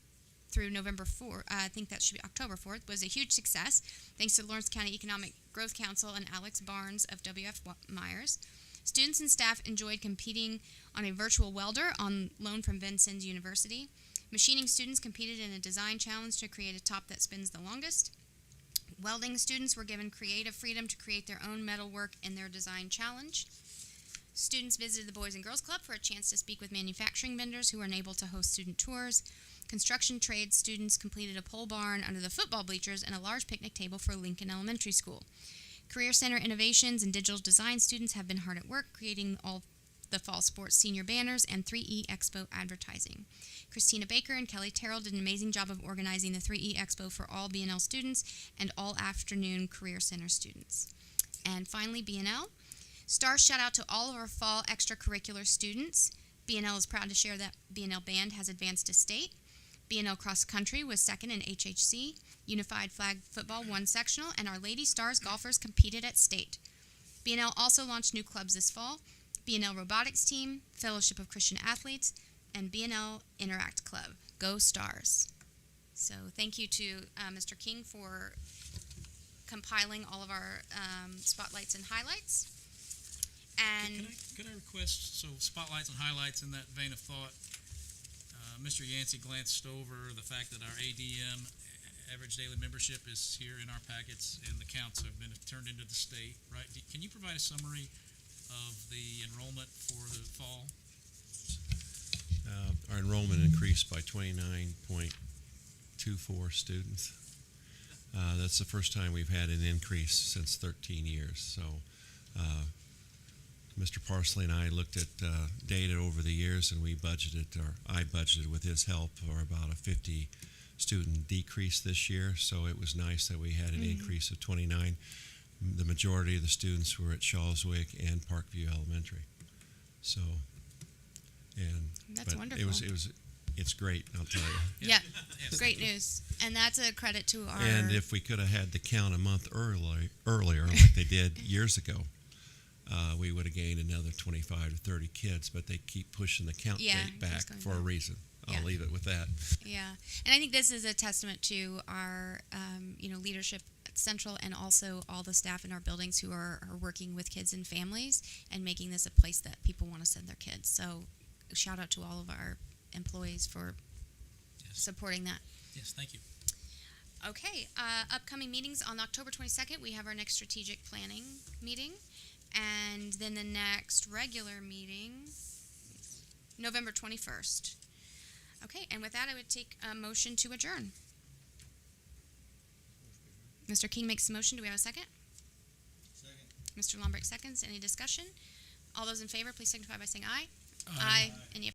Speaker 1: through November 4th, I think that should be October 4th, was a huge success, thanks to Lawrence County Economic Growth Council and Alex Barnes of WF Myers. Students and staff enjoyed competing on a virtual welder on loan from Vincennes University. Machining students competed in a design challenge to create a top that spins the longest. Welding students were given creative freedom to create their own metalwork in their design challenge. Students visited the Boys and Girls Club for a chance to speak with manufacturing vendors who were unable to host student tours. Construction trades students completed a pole barn under the football bleachers and a large picnic table for Lincoln Elementary School. Career Center Innovations and Digital Design students have been hard at work creating all the fall sports senior banners and 3E Expo advertising. Christina Baker and Kelly Terrell did an amazing job of organizing the 3E Expo for all BNL students and all afternoon Career Center students. And finally, BNL. Stars shout out to all of our fall extracurricular students. BNL is proud to share that BNL Band has advanced to state. BNL Cross Country was second in HHC. Unified Flag Football won sectional, and our Lady Stars golfers competed at state. BNL also launched new clubs this fall. BNL Robotics Team, Fellowship of Christian Athletes, and BNL Interact Club. Go Stars. So thank you to Mr. King for compiling all of our spotlights and highlights. And
Speaker 13: Could I request, so spotlights and highlights in that vein of thought? Mr. Yancey glanced over the fact that our ADM, average daily membership, is here in our packets, and the counts have been turned into the state, right? Can you provide a summary of the enrollment for the fall?
Speaker 16: Our enrollment increased by 29.24 students. That's the first time we've had an increase since 13 years. So Mr. Parsley and I looked at data over the years, and I budgeted with his help for about a 50 student decrease this year. So it was nice that we had an increase of 29. The majority of the students were at Shawswick and Parkview Elementary. So,
Speaker 1: that's wonderful.
Speaker 16: It's great, I'll tell you.
Speaker 1: yeah, great news. And that's a credit to our...
Speaker 16: And if we could have had the count a month earlier, like they did years ago, we would have gained another 25 to 30 kids, but they keep pushing the count date back for a reason. I'll leave it with that.
Speaker 1: Yeah, and I think this is a testament to our, leadership at Central, and also all the staff in our buildings who are working with kids and families and making this a place that people want to send their kids. So, shout out to all of our employees for supporting that.
Speaker 13: Yes, thank you.
Speaker 1: Okay, upcoming meetings on October 22nd, we have our next strategic planning meeting. And then the next regular meeting, November 21st. Okay, and with that, I would take a motion to adjourn. Mr. King makes a motion. Do we have a second? Second. Mr. Lombrick seconds. Any discussion? All those in favor, please signify by saying aye. Aye. Any